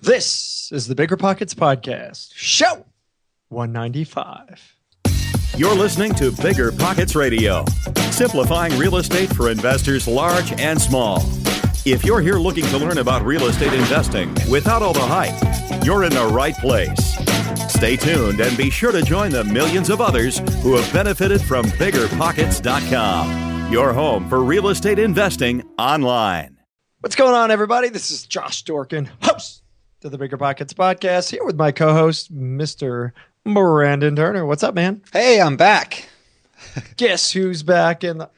This is the Bigger Pockets Podcast, show 195. You're listening to Bigger Pockets Radio, simplifying real estate for investors large and small. If you're here looking to learn about real estate investing without all the hype, you're in the right place. Stay tuned and be sure to join the millions of others who have benefited from BiggerPockets.com, your home for real estate investing online. What's going on, everybody? This is Josh Dorkin, host of the Bigger Pockets Podcast, here with my co-host, Mr. Brandon Turner. What's up, man? Hey, I'm back. Guess who's back in the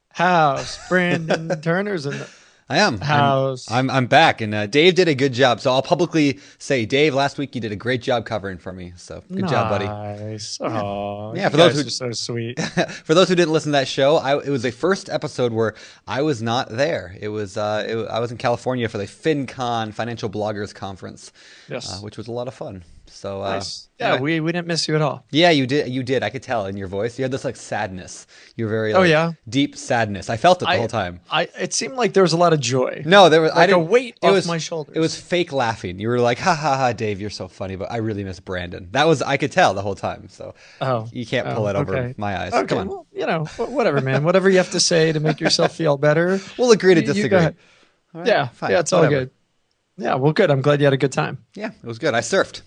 house? Brandon Turner's in the I am. house. I'm back, and Dave did a good job. So I'll publicly say, Dave, last week you did a great job covering for me. So good job, buddy. Nice. Oh, Yeah, for those who are so sweet. For those who didn't listen to that show, it was the first episode where I was not there. I was in California for the FinCon Financial Bloggers Conference, Yes. which was a lot of fun. So Nice. Yeah, we didn't miss you at all. Yeah, you did. You did. I could tell in your voice. You had this like sadness. You were very deep sadness. I felt it the whole time. It seemed like there was a lot of joy. No, there was Like a weight off my shoulders. It was fake laughing. You were like, ha ha ha, Dave, you're so funny, but I really miss Brandon. I could tell the whole time. So you can't pull it over my eyes. Okay, Come on. well, whatever, man. Whatever you have to say to make yourself feel better. We'll agree to You disagree. go ahead. All right, Yeah, fine, it's all whatever. good. Yeah, well, good. I'm glad you had a good time. Yeah, it was good. I surfed.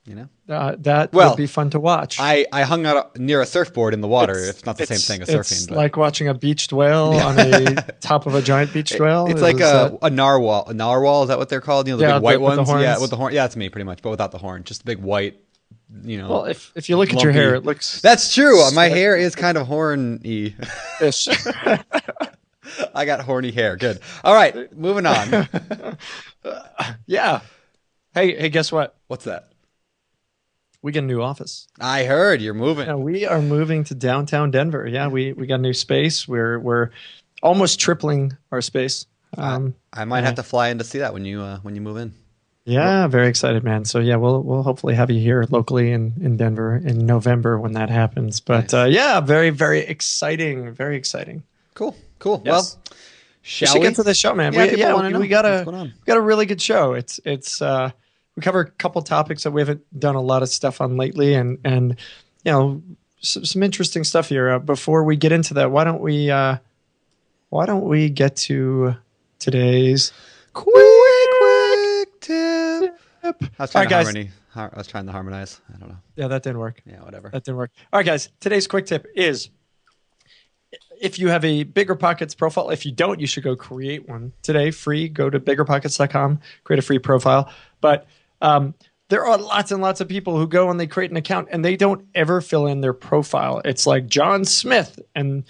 You know, That would be fun to watch. I hung out near a surfball in the water. It's not the same thing as surfing. It's but. like watching a beached whale on the top of a giant beached whale. It's like a narwhal. A narwhal, is that what they're called? You know, the big white with the ones? horns. Yeah, with the horn. Yeah, that's me pretty much, but without the horn. Just the big white, you know. Well, if you look at your lumpy. hair, it looks That's true. My hair is kind of horny. fish. I got horny hair. Good. All right, moving on. Yeah. Hey, guess what? What's that? We get a new office. I heard you're moving. Yeah, we are moving to downtown Denver. Yeah, we got a new space. We're almost tripling our space. I might have to fly in to see that when you move in. Yeah, very excited, man. So yeah, we'll hopefully have you here locally in Denver in November when that happens. But Nice. yeah, very, very exciting. Very exciting. Cool. Yes. Well, We shall should we? get to the show, man. Yeah, people wanna know we got what's going on. a really good show. It's we cover a couple topics that we haven't done a lot of stuff on lately, and you know some interesting stuff here. Before we get into that, why don't we get to today's quick tip. I was trying All right, to I was trying to harmonize. I don't know. Yeah, that didn't work. Yeah, whatever. That didn't work. All right, guys. Today's quick tip is if you have a Bigger Pockets profile. If you don't, you should go create one today. Free. Go to biggerpockets.com, create a free profile. But there are lots and lots of people who go and they create an account and they don't ever fill in their profile. It's like John Smith and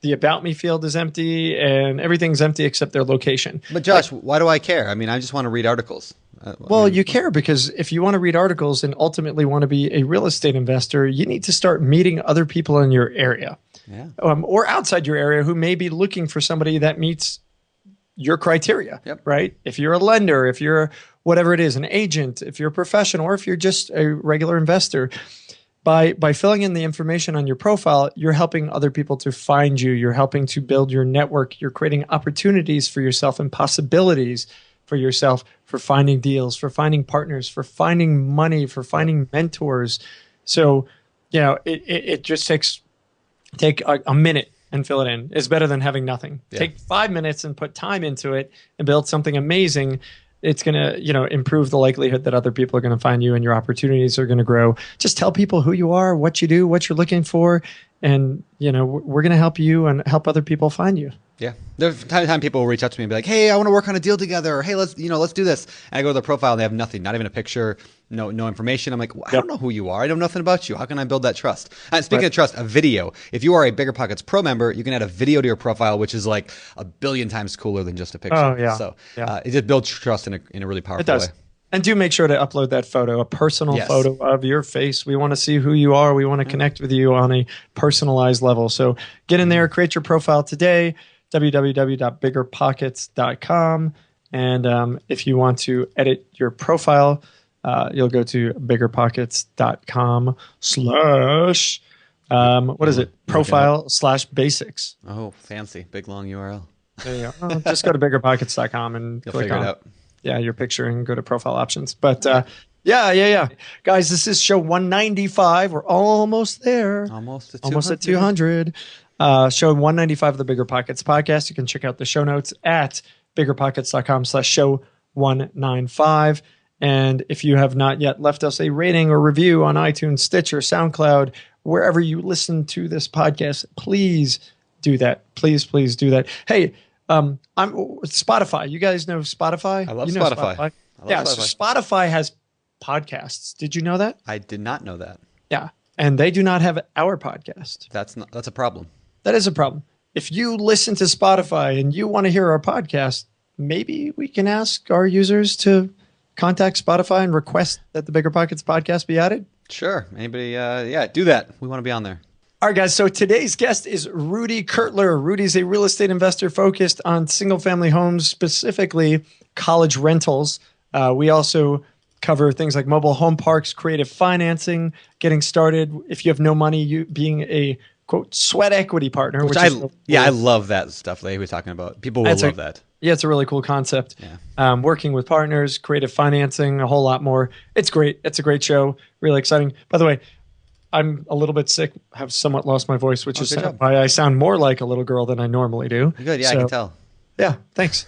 the About Me field is empty and everything's empty except their location. But Josh, why do I care? I mean, I just want to read articles. Well, you care because if you want to read articles and ultimately want to be a real estate investor, you need to start meeting other people in your area or outside your area who may be looking for somebody that meets your criteria, right? If you're a lender, if you're whatever it is, an agent, if you're a professional, or if you're just a regular investor, by filling in the information on your profile, you're helping other people to find you. You're helping to build your network. You're creating opportunities for yourself and possibilities for yourself for finding deals, for finding partners, for finding money, for finding mentors. So, you know, it just take a minute and fill it in. It's better than having nothing. Yeah. Take 5 minutes and put time into it and build something amazing. It's going to, improve the likelihood that other people are going to find you and your opportunities are going to grow. Just tell people who you are, what you do, what you're looking for. And, we're going to help you and help other people find you. Yeah. There's time to time people will reach out to me and be like, hey, I want to work on a deal together. Or, hey, let's do this. And I go to their profile and they have nothing, not even a picture, no information. I'm like, well, I don't know who you are. I know nothing about you. How can I build that trust? And speaking of trust, a video. If you are a Bigger Pockets Pro member, you can add a video to your profile, which is like 1 billion times cooler than just a picture. Oh, yeah. So it just builds trust in a really powerful way. And do make sure to upload that photo, a personal photo of your face. We want to see who you are. We want to connect with you on a personalized level. So get in there, create your profile today, www.biggerpockets.com. And if you want to edit your profile, you'll go to biggerpockets.com/ what is it? Profile/basics. Oh, fancy. Big, long URL. There you go. Just go to biggerpockets.com and You'll click figure on it out. your picture and go to profile options. But yeah. Guys, this is show 195. We're almost there. Almost at 200. Show 195 of the Bigger Pockets podcast. You can check out the show notes at biggerpockets.com/show 195. And if you have not yet left us a rating or review on iTunes, Stitcher, SoundCloud, wherever you listen to this podcast, please do that. Please do that. Hey, I'm Spotify. You guys know Spotify? I love Spotify. So Spotify has podcasts. Did you know that? I did not know that. Yeah. And they do not have our podcast. That's a problem. That is a problem. If you listen to Spotify and you want to hear our podcast, maybe we can ask our users to contact Spotify and request that the Bigger Pockets podcast be added. Sure. Anybody, do that. We want to be on there. All right, guys. So today's guest is Rudy Kertler. Rudy's a real estate investor focused on single-family homes, specifically college rentals. We also cover things like mobile home parks, creative financing, getting started. If you have no money, you being a quote sweat equity partner, which I love that stuff that he was talking about. People will love that. Yeah, it's a really cool concept. Yeah. Working with partners, creative financing, a whole lot more. It's great. It's a great show. Really exciting. By the way, I'm a little bit sick. Have somewhat lost my voice, which is why I sound more like a little girl than I normally do. Good. Yeah, I can tell. Yeah, thanks.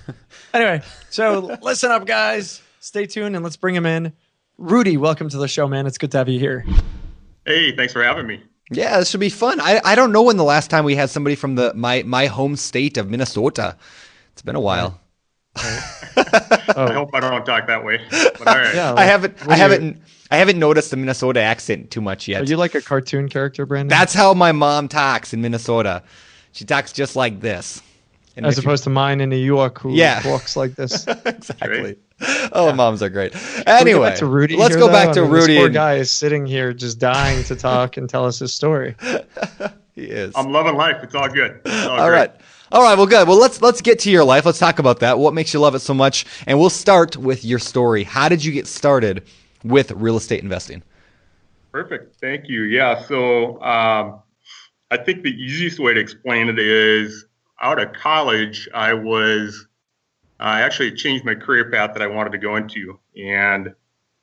Anyway, so listen up, guys. Stay tuned and let's bring him in. Rudy, welcome to the show, man. It's good to have you here. Hey, thanks for having me. Yeah, this should be fun. I don't know when the last time we had somebody from my home state of Minnesota. It's been a while. I hope I don't talk that way. But all right. Yeah, I haven't noticed the Minnesota accent too much yet. Are you like a cartoon character, Brandon? That's how my mom talks in Minnesota. She talks just like this. And as opposed to mine in New York, who talks like this. Exactly. Oh, moms are great. Anyway, to Rudy let's go back to Rudy. This poor guy is sitting here just dying to talk and tell us his story. He is. I'm loving life. It's all good. All right. Well, good. Well, let's get to your life. Let's talk about that. What makes you love it so much? And we'll start with your story. How did you get started with real estate investing? Perfect. Thank you. Yeah. So I think the easiest way to explain it is out of college, I actually changed my career path that I wanted to go into. And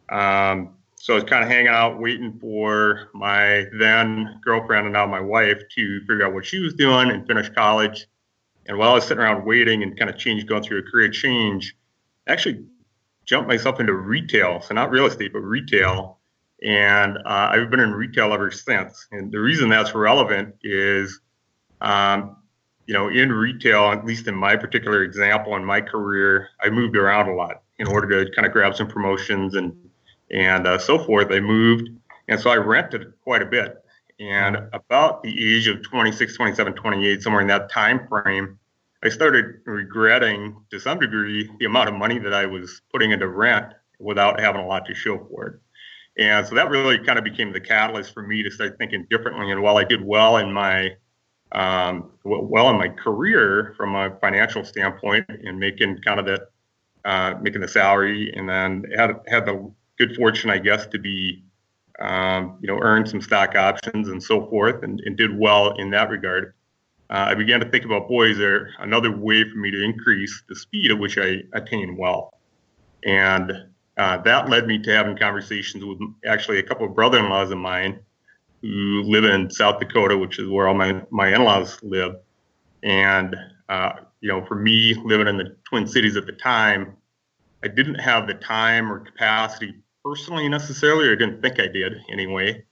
so I was kind of hanging out, waiting for my then girlfriend and now my wife to figure out what she was doing and finish college. And while I was sitting around waiting and kind of going through a career change, I actually jumped myself into retail. So not real estate, but retail. And I've been in retail ever since. And the reason that's relevant is, in retail, at least in my particular example in my career, I moved around a lot in order to kind of grab some promotions and so forth. I moved, and so I rented quite a bit. And about the age of 26, 27, 28, somewhere in that time frame, I started regretting, to some degree, the amount of money that I was putting into rent without having a lot to show for it. And so that really kind of became the catalyst for me to start thinking differently. And while I did well in my career from a financial standpoint and making kind of making the salary, and then had the good fortune, I guess, to be earn some stock options and so forth, and did well in that regard. I began to think about, boy, is there another way for me to increase the speed at which I attain wealth? And that led me to having conversations with actually a couple of brother-in-laws of mine who live in South Dakota, which is where all my in-laws live. And, for me, living in the Twin Cities at the time, I didn't have the time or capacity personally necessarily, or I didn't think I did anyway,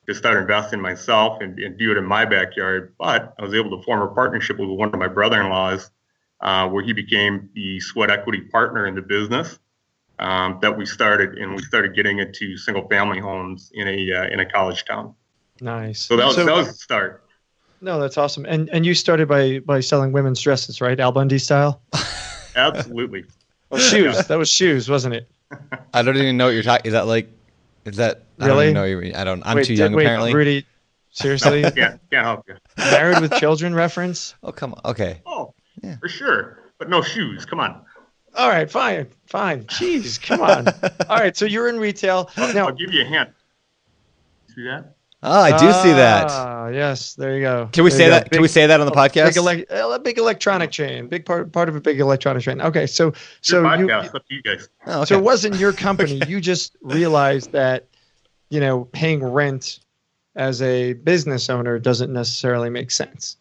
to start investing myself and do it in my backyard. But I was able to form a partnership with one of my brother-in-laws where he became the sweat equity partner in the business that we started, and we started getting into single-family homes in a college town. Nice. So that was the start. No, that's awesome. And you started by selling women's dresses, right? Al Bundy style? Absolutely. Well, shoes. Yeah. That was shoes, wasn't it? I don't even know what you're talking. Is that really? I don't even know I'm too young apparently. Rudy, seriously? Can't help you. Married with Children reference? Oh, come on. Okay. Oh, yeah. For sure. But no shoes. Come on. All right, fine. Jeez, come on. All right, so you're in retail. I'll give you a hint. See that? I do see that. Yes, there you go. Can we say that? Can we say that on the podcast? Big electronic chain, big part of a big electronic chain. Okay, so podcast, up to you guys. Oh, okay. So it wasn't your company. You just realized that, paying rent as a business owner doesn't necessarily make sense,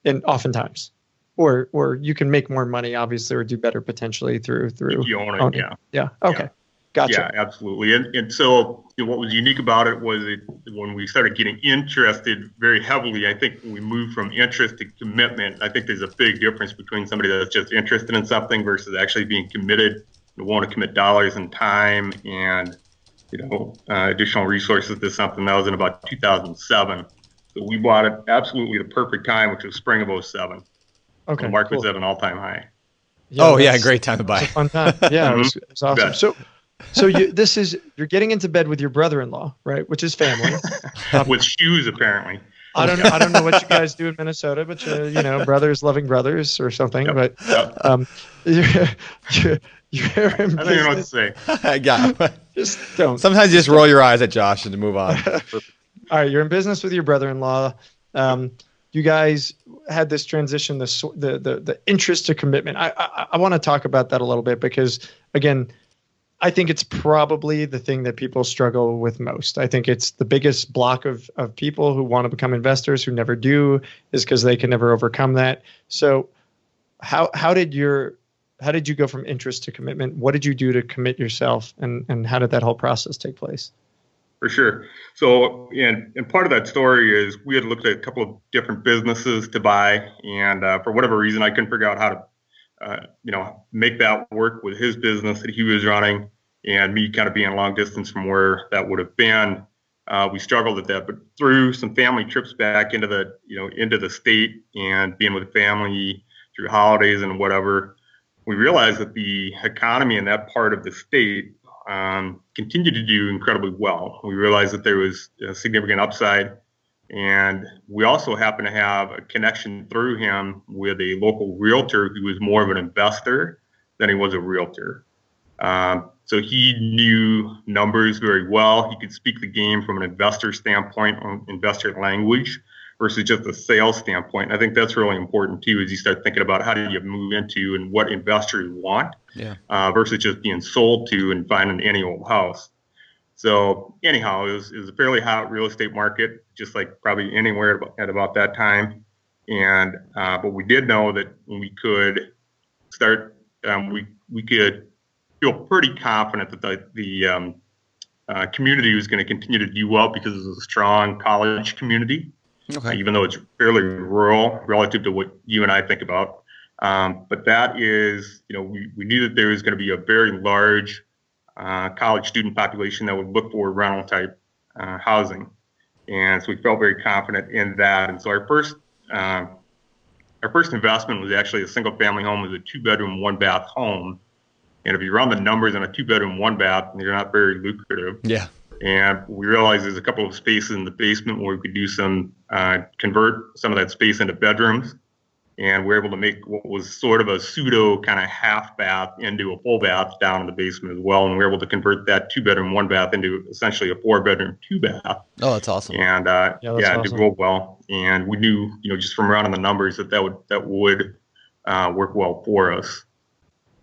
and oftentimes, or you can make more money, obviously, or do better potentially through if you own it. owning. Yeah. Okay. Yeah. Gotcha. Yeah, absolutely. And so what was unique about it was when we started getting interested very heavily, I think when we moved from interest to commitment, I think there's a big difference between somebody that's just interested in something versus actually being committed to want to commit dollars and time and, additional resources to something. That was in about 2007. So we bought it absolutely the perfect time, which was spring of 2007. Okay. The market was at an all-time high. Yeah, great time to buy. It's a fun time. Yeah, it was awesome. So you're getting into bed with your brother-in-law, right? Which is family. With shoes, apparently. I don't know what you guys do in Minnesota, but brothers loving brothers or something. Yep. But you're in I don't even know what to say. Yeah. Just don't. Sometimes you just roll your eyes at Josh and move on. All right, you're in business with your brother-in-law. You guys had this transition, the interest to commitment. I want to talk about that a little bit because, again, I think it's probably the thing that people struggle with most. I think it's the biggest block of people who want to become investors who never do is because they can never overcome that. So how did you go from interest to commitment? What did you do to commit yourself, and how did that whole process take place? For sure. So, and part of that story is we had looked at a couple of different businesses to buy, and for whatever reason, I couldn't figure out how to make that work with his business that he was running and me kind of being long distance from where that would have been. We struggled at that, but through some family trips back into the state and being with family through holidays and whatever, we realized that the economy in that part of the state continued to do incredibly well. We realized that there was a significant upside. And we also happen to have a connection through him with a local realtor who was more of an investor than he was a realtor. So he knew numbers very well. He could speak the game from an investor standpoint, on investor language, versus just a sales standpoint. I think that's really important too, as you start thinking about how do you move into and what investors want, versus just being sold to and finding any old house. So anyhow, it was a fairly hot real estate market, just like probably anywhere at about that time. And but we did know that when we could start, we could feel pretty confident that the community was going to continue to do well because it was a strong college community, even though it's fairly rural relative to what you and I think about. But that is, we knew that there was going to be a very large college student population that would look for rental type housing, and so we felt very confident in that. And so our first investment was actually a single family home. It was a 2-bedroom, 1-bath home, and if you run the numbers on a 2-bedroom, 1-bath, they're not very lucrative. Yeah. And we realized there's a couple of spaces in the basement where we could do some convert some of that space into bedrooms. And we're able to make what was sort of a pseudo kind of half bath into a full bath down in the basement as well. And we're able to convert that 2-bedroom, 1-bath into essentially a 4-bedroom, 2-bath. Oh, that's awesome. And awesome. It did real well. And we knew, just from running the numbers that would work well for us.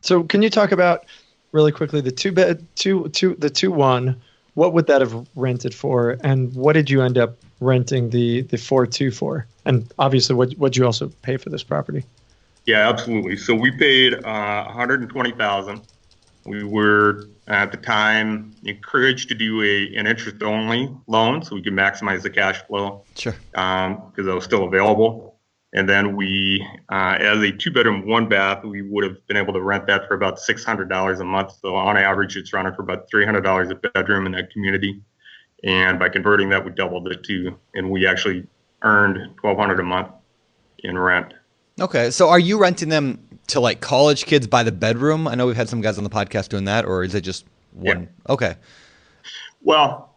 So can you talk about really quickly the 2-1? What would that have rented for, and what did you end up renting the 4.2 for? And obviously, what'd you also pay for this property? Yeah, absolutely. So we paid $120,000. We were at the time encouraged to do an interest-only loan, so we could maximize the cash flow. Sure. Because that was still available. And then we, as a 2-bedroom, 1-bath, we would have been able to rent that for about $600 a month. So on average, it's running for about $300 a bedroom in that community. And by converting that, we doubled it too. And we actually earned $1,200 a month in rent. Okay. So are you renting them to like college kids by the bedroom? I know we've had some guys on the podcast doing that, or is it just one? Yeah. Okay. Well,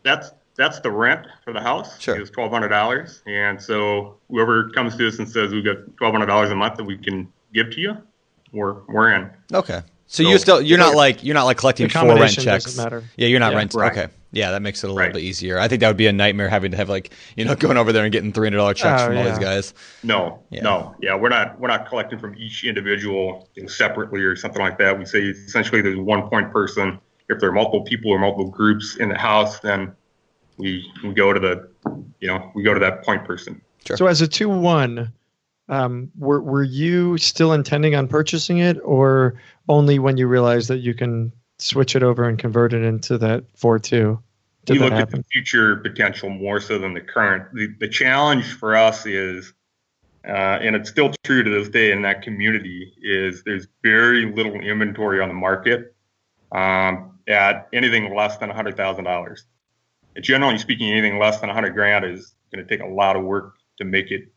that's the rent for the house. Sure. It's $1,200. And so whoever comes to us and says we've got $1,200 a month that we can give to you, we're in. Okay. So you're not like collecting 4 rent checks. Doesn't matter. Yeah, you're not Yeah, renting. Right. Okay. Yeah, that makes it a little bit easier. I think that would be a nightmare having to have going over there and getting $300 checks from all these guys. No, we're not collecting from each individual separately or something like that. We say essentially there's one point person. If there are multiple people or multiple groups in the house, then we go to that point person. Sure. So as a 2-1, were you still intending on purchasing it, or only when you realized that you can switch it over and convert it into that 4-2? We look at the future potential more so than the current. The challenge for us is, and it's still true to this day in that community, is there's very little inventory on the market at anything less than $100,000. Generally speaking, anything less than $100,000 is going to take a lot of work to make it,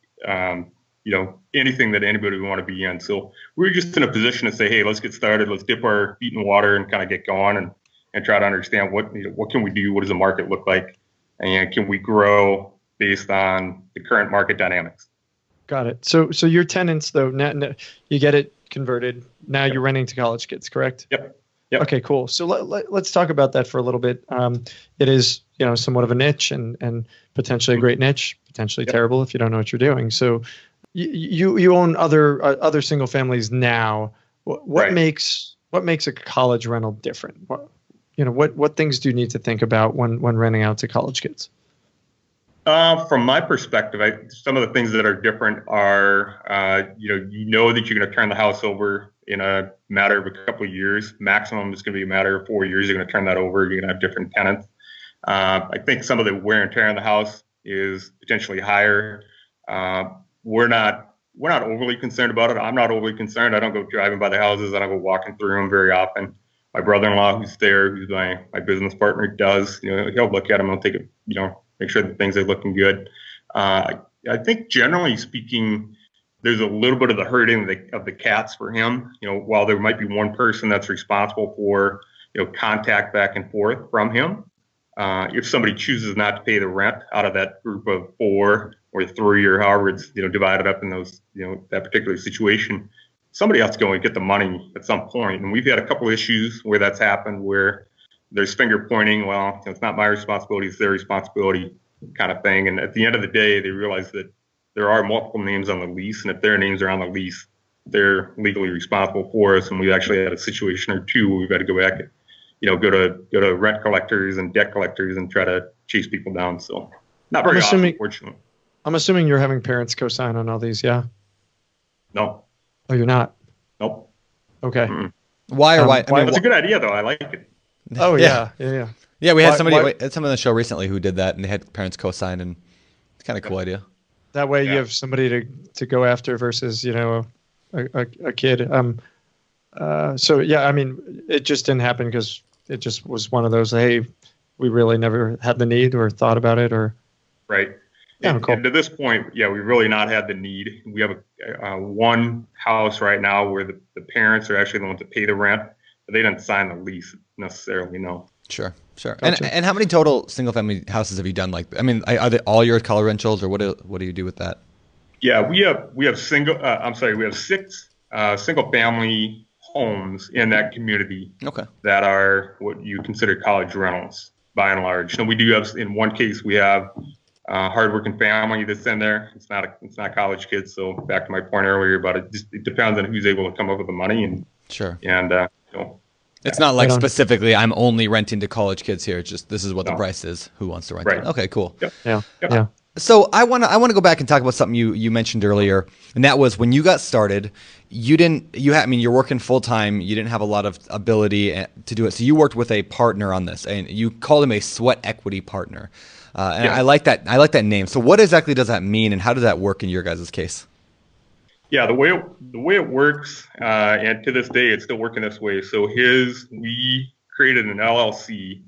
anything that anybody would want to be in. So we're just in a position to say, hey, let's get started. Let's dip our feet in the water and kind of get going and try to understand what can we do? What does the market look like? And can we grow based on the current market dynamics? Got it. So your tenants, though, now you get it converted. Now you're renting to college kids, correct? Yep. Okay, cool. So let's talk about that for a little bit. It is, somewhat of a niche and potentially a great niche, potentially terrible if you don't know what you're doing. So you own other single families now. What makes a college rental different? What things do you need to think about when renting out to college kids? From my perspective, some of the things that are different are, that you're going to turn the house over in a matter of a couple of years. Maximum is going to be a matter of 4 years. You're going to turn that over. You're going to have different tenants. I think some of the wear and tear on the house is potentially higher. We're not overly concerned about it. I'm not overly concerned. I don't go driving by the houses. I don't go walking through them very often. My brother-in-law, who's there, who's my business partner, does. He'll look at them. He'll take it. Make sure that things are looking good. I think generally speaking, there's a little bit of the herding of the cats for him. While there might be one person that's responsible for contact back and forth from him, if somebody chooses not to pay the rent out of that group of 4 or 3 or however it's divided up in those that particular situation, somebody has to go and get the money at some point. And we've had a couple issues where that's happened, where there's finger pointing. Well, it's not my responsibility; it's their responsibility, kind of thing. And at the end of the day, they realize that there are multiple names on the lease, and if their names are on the lease, they're legally responsible for us. And we actually had a situation or two where we've had to go back, go to rent collectors and debt collectors and try to chase people down. So not very often, unfortunately. I'm assuming you're having parents co-sign on all these, yeah? No. Oh, you're not? Nope. Okay. Mm-mm. Why? That's a good idea, though. I like it. Oh, yeah. Yeah, we had somebody on the show recently who did that, and they had parents co-sign, and it's kind of a cool idea. That way you have somebody to go after versus, a kid. So, yeah, I mean, it just didn't happen because it just was one of those, hey, we really never had the need or thought about it or. Right. Yeah, cool. And to this point, we've really not had the need. We have one house right now where the parents are actually the ones that pay the rent, but they didn't sign the lease necessarily, no. Sure. Gotcha. And how many total single-family houses have you done? Are they all your color rentals, or what do you do with that? Yeah, we have 6 single-family homes in that community. Okay. That are what you consider college rentals, by and large. And we do have, in one case, we have hardworking family that's in there. It's not college kids. So back to my point earlier about it depends on who's able to come up with the money and sure. And it's not like specifically I'm only renting to college kids here. It's just this is what the price is. Who wants to rent it? Okay, cool. Yep. Yeah. So I want to go back and talk about something you mentioned earlier, and that was when you got started. You're working full time. You didn't have a lot of ability to do it, so you worked with a partner on this, and you called him a sweat equity partner. And I like that. I like that name. So what exactly does that mean, and how does that work in your guys' case? Yeah, the way it works, and to this day, it's still working this way. So we created an LLC,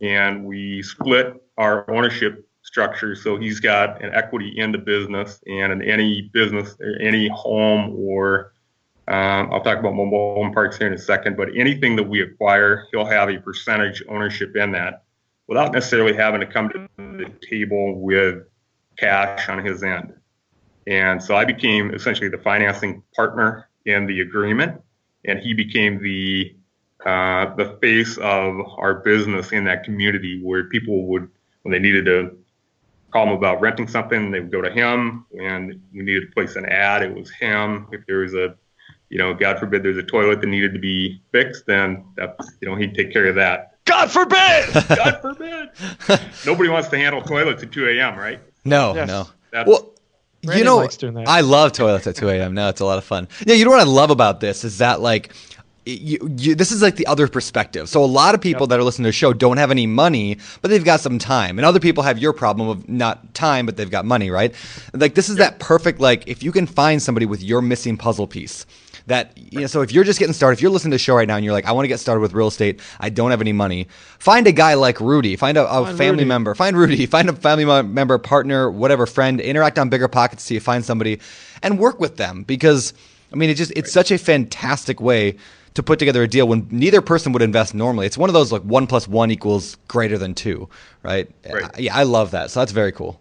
and we split our ownership structure. So he's got an equity in the business, and in any business, any home, or I'll talk about mobile home parks here in a second. But anything that we acquire, he'll have a percentage ownership in that, without necessarily having to come to the table with cash on his end. And so I became essentially the financing partner in the agreement, and he became the the face of our business in that community, where people would, when they needed to call him about renting something, they would go to him. When we needed to place an ad, it was him. If there was a, God forbid, there's a toilet that needed to be fixed, then that's, he'd take care of that. God forbid! God forbid! Nobody wants to handle toilets at 2 a.m., right? No, Yes. no. Well, Brandon likes doing that. I love toilets at 2 a.m. No, it's a lot of fun. Yeah, you know what I love about this is that like, this is like the other perspective. So a lot of people that are listening to the show don't have any money, but they've got some time. And other people have your problem of not time, but they've got money, right? Like this is that perfect, like if you can find somebody with your missing puzzle piece that, so if you're just getting started, if you're listening to the show right now and you're like, I want to get started with real estate, I don't have any money, find a guy like Rudy, find a family member, find Rudy, find a family member, partner, whatever, friend, interact on Bigger Pockets till you find somebody and work with them. Because I mean, it's such a fantastic way to put together a deal when neither person would invest normally. It's one of those like 1 + 1 = greater than 2, right? Yeah, I love that. So that's very cool.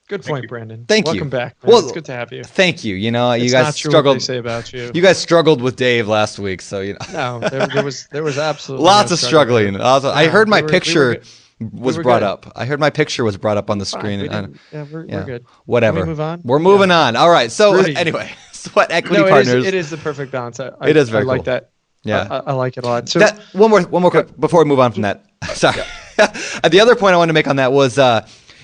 Good point, Brandon. Thank you. Welcome back. Man. Well, it's good to have you. Thank you. You It's guys not true struggled. what they say about you. You guys struggled with Dave last week, so No, there was absolutely lots no of struggling. Also, I heard my we were picture was brought good. up. I heard my picture was brought up on the screen. We're good. Whatever. Can we move on? We're moving on. All right. So Rudy. anyway, Sweat Equity No, Partners. it is the perfect balance. It is very I like cool. that. Yeah. I like it a lot. So That one more quick before we move on from that. Sorry. The other point I wanted to make on that was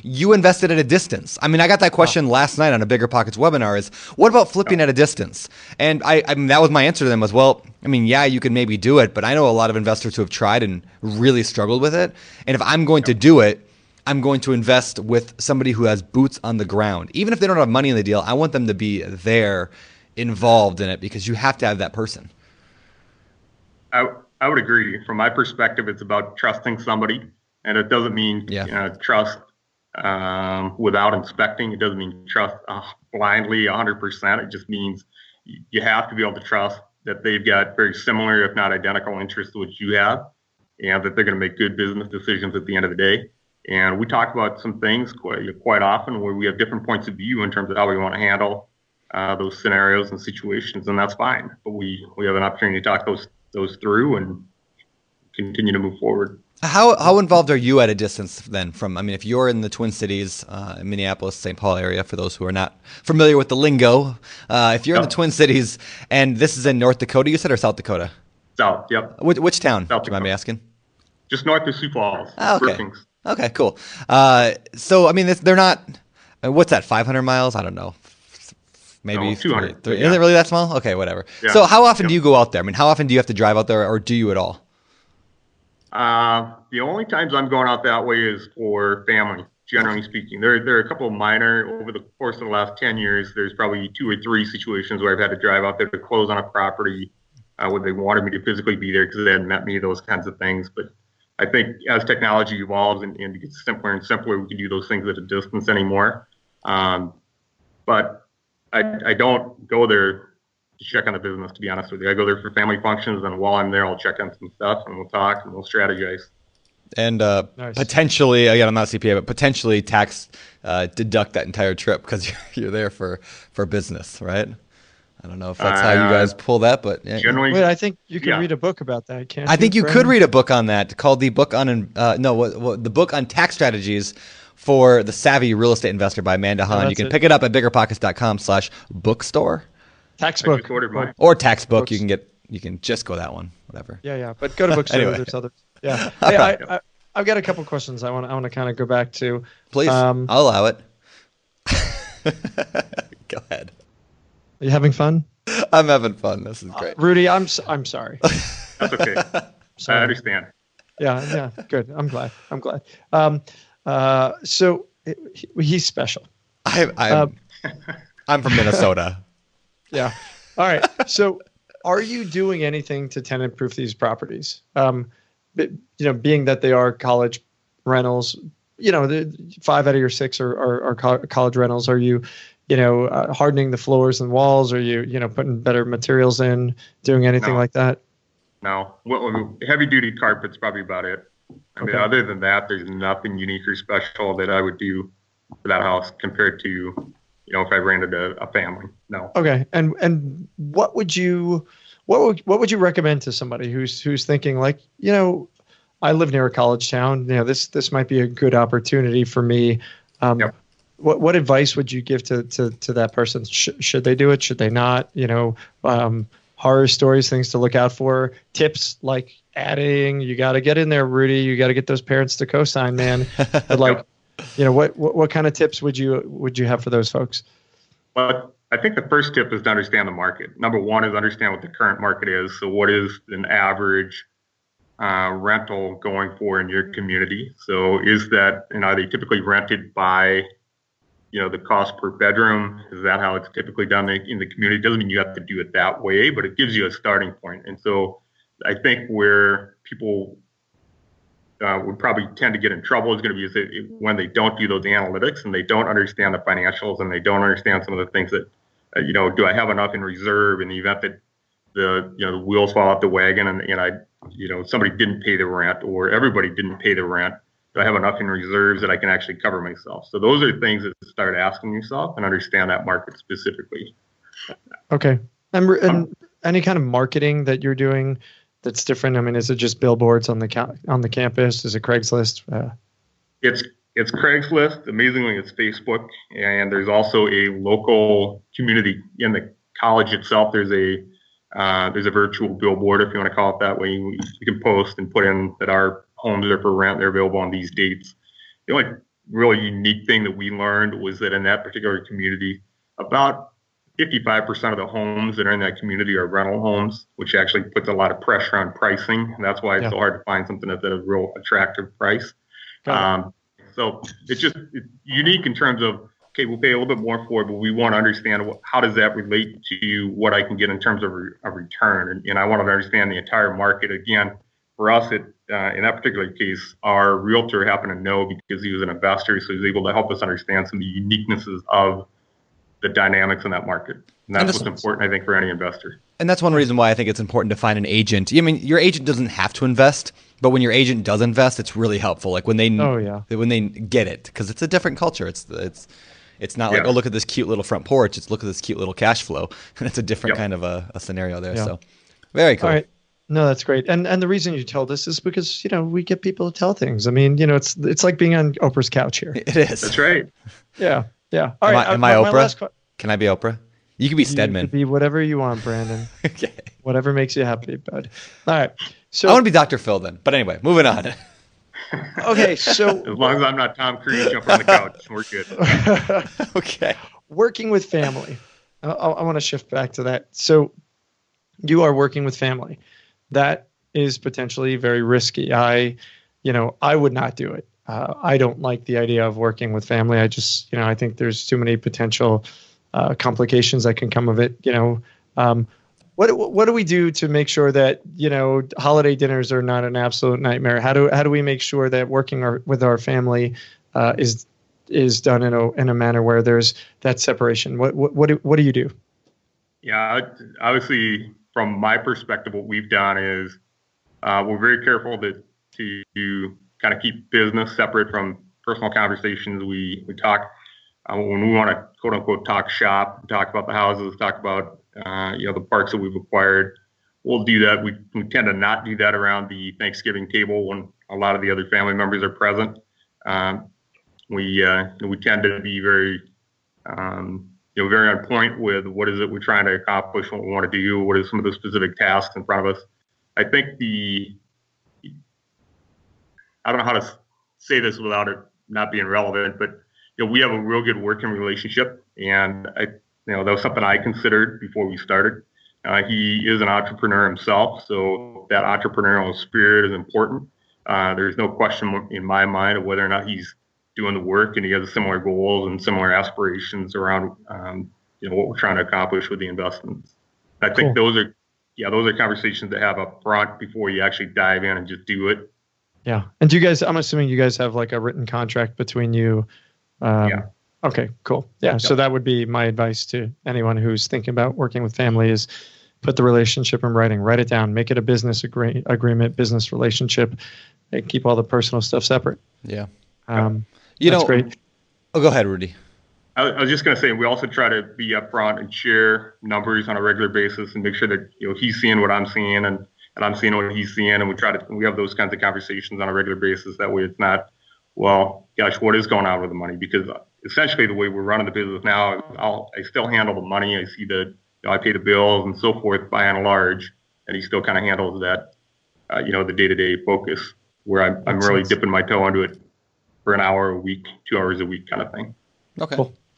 you invested at a distance. I mean, I got that question last night on a Bigger Pockets webinar is, what about flipping at a distance? And I mean, that was my answer to them was, well, I mean, yeah, you can maybe do it, but I know a lot of investors who have tried and really struggled with it. And if I'm going to do it, I'm going to invest with somebody who has boots on the ground. Even if they don't have money in the deal, I want them to be there, involved in it, because you have to have that person. I would agree. From my perspective, it's about trusting somebody, and it doesn't mean trust without inspecting. It doesn't mean trust blindly 100%. It just means you have to be able to trust that they've got very similar, if not identical, interests to what you have, and that they're going to make good business decisions at the end of the day. And we talk about some things quite often where we have different points of view in terms of how we want to handle those scenarios and situations, and that's fine. But we have an opportunity to talk those through and continue to move forward. How involved are you at a distance then from, I mean, if you're in the Twin Cities, Minneapolis, St. Paul area, for those who are not familiar with the lingo, if you're in the Twin Cities and this is in North Dakota, you said, or South Dakota? South, yep. Which town, South do you mind me asking? Just north of Sioux Falls. Oh, okay. Brookings. Okay, cool. So, I mean, they're not, what's that, 500 miles? I don't know. Maybe 200. Is it really that small? Okay, whatever. Yeah. So how often do you go out there? I mean, how often do you have to drive out there, or do you at all? The only times I'm going out that way is for family, generally speaking. There are a couple of minor, over the course of the last 10 years, there's probably 2 or 3 situations where I've had to drive out there to close on a property where they wanted me to physically be there because they hadn't met me, those kinds of things. But I think as technology evolves and it gets simpler and simpler, we can do those things at a distance anymore. But I don't go there to check on the business, to be honest with you. I go there for family functions, and while I'm there, I'll check on some stuff, and we'll talk, and we'll strategize. And Nice. potentially, again, I'm not CPA, but potentially tax deduct that entire trip because you're there for business, right? I don't know if that's how you guys pull that, but yeah. Generally, Wait, I think you can read a book about that, can't you? I think you Brandon? could read a book on that called the book on the book on tax strategies for the savvy real estate investor by Amanda Hahn. You can pick it up at biggerpockets.com/bookstore. Tax I book. just ordered mine. Or tax book. Books. You can just go that one, whatever. Yeah. But go to bookstore. Anyway. There's others. Yeah. Hey, I've got a couple questions I want to kind of go back to. Please, I'll allow it. Go ahead. Are you having fun? I'm having fun. This is great. Rudy, I'm sorry. That's okay. I understand. Yeah. Good. I'm glad. So he's special. I'm from Minnesota. Yeah. All right. So are you doing anything to tenant-proof these properties? Being that they are college rentals, the 5 out of your 6 are college rentals. Are you, hardening the floors and walls? Are you, putting better materials in, doing anything like that? No. Heavy-duty carpet's probably about it. I mean, other than that, there's nothing unique or special that I would do for that house compared to, if I rented a family. No. Okay. And what would you what would you recommend to somebody who's thinking like, I live near a college town. This might be a good opportunity for me. Yep. What advice would you give to that person? Should they do it? Should they not? Horror stories, things to look out for, tips like adding. You got to get in there, Rudy. You got to get those parents to co-sign, man. But like, what kind of tips would you have for those folks? Well, I think the first tip is to understand the market. Number one is understand what the current market is. So what is an average rental going for in your community? So is that, are they typically rented by, the cost per bedroom? Is that how it's typically done in the community? Doesn't mean you have to do it that way, but it gives you a starting point. And so I think where people would probably tend to get in trouble is going to be when they don't do those analytics and they don't understand the financials and they don't understand some of the things that, do I have enough in reserve in the event that the wheels fall off the wagon and I, somebody didn't pay the rent or everybody didn't pay the rent. Do I have enough in reserves that I can actually cover myself? So those are things that start asking yourself and understand that market specifically. Okay. And any kind of marketing that you're doing that's different? I mean, is it just billboards on the campus? Is it Craigslist? It's Craigslist. Amazingly, it's Facebook. And there's also a local community in the college itself. There's a virtual billboard, if you want to call it that way. You can post and put in that our homes are for rent. They're available on these dates. The only really unique thing that we learned was that in that particular community, about 55% of the homes that are in that community are rental homes, which actually puts a lot of pressure on pricing. And that's why it's so hard to find something that's at a real attractive price. So it's unique in terms of, okay, we'll pay a little bit more for it, but we want to understand how does that relate to what I can get in terms of a return. And I want to understand the entire market. Again, for us, in that particular case, our realtor happened to know because he was an investor, so he was able to help us understand some of the uniquenesses of the dynamics in that market. And that's what's important, I think, for any investor. And that's one reason why I think it's important to find an agent. I mean, your agent doesn't have to invest, but when your agent does invest, it's really helpful. Like when they get it, because it's a different culture. It's not like, oh, look at this cute little front porch. It's look at this cute little cash flow. And it's a different kind of a scenario there. So very cool. All right. No, that's great. And the reason you told us is because, we get people to tell things. I mean, it's like being on Oprah's couch here. It is. That's right. Yeah. Yeah. All right. Am I Oprah? Can I be Oprah? You can be Stedman. You can be whatever you want, Brandon. Okay. Whatever makes you happy, bud. All right. So I want to be Dr. Phil then. But anyway, moving on. Okay. So as long as I'm not Tom Cruise jumping on the couch, we're good. Okay. Working with family. I want to shift back to that. So you are working with family. That is potentially very risky. I would not do it. I don't like the idea of working with family. I just, I think there's too many potential complications that can come of it. What do we do to make sure that, holiday dinners are not an absolute nightmare? How do we make sure that working with our family is done in a manner where there's that separation? What do you do? Yeah, obviously, from my perspective, what we've done is we're very careful to kind of keep business separate from personal conversations. We talk when we want to quote unquote talk shop, talk about the houses, talk about the parks that we've acquired. We'll do that. We tend to not do that around the Thanksgiving table when a lot of the other family members are present. We tend to be very very on point with what is it we're trying to accomplish, what we want to do, what are some of the specific tasks in front of us. I think I don't know how to say this without it not being relevant, but we have a real good working relationship, and that was something I considered before we started. He is an entrepreneur himself, so that entrepreneurial spirit is important. There's no question in my mind of whether or not he's doing the work, and he has similar goals and similar aspirations around what we're trying to accomplish with the investments. I think those are conversations to have up front before you actually dive in and just do it. Yeah. And I'm assuming you guys have like a written contract between you. Yeah. Okay, cool. Yeah. So that would be my advice to anyone who's thinking about working with family is put the relationship in writing, write it down, make it a business agreement, business relationship, and keep all the personal stuff separate. Yeah. That's great. Oh, go ahead, Rudy. I was just going to say, we also try to be upfront and share numbers on a regular basis and make sure that, he's seeing what I'm seeing and I'm seeing what he's seeing. And we have those kinds of conversations on a regular basis. That way it's not, well, gosh, what is going on with the money? Because essentially the way we're running the business now, I still handle the money. I see I pay the bills and so forth by and large, and he still kind of handles that, the day-to-day focus where I'm really dipping my toe into it for an hour a week, 2 hours a week kind of thing. Okay.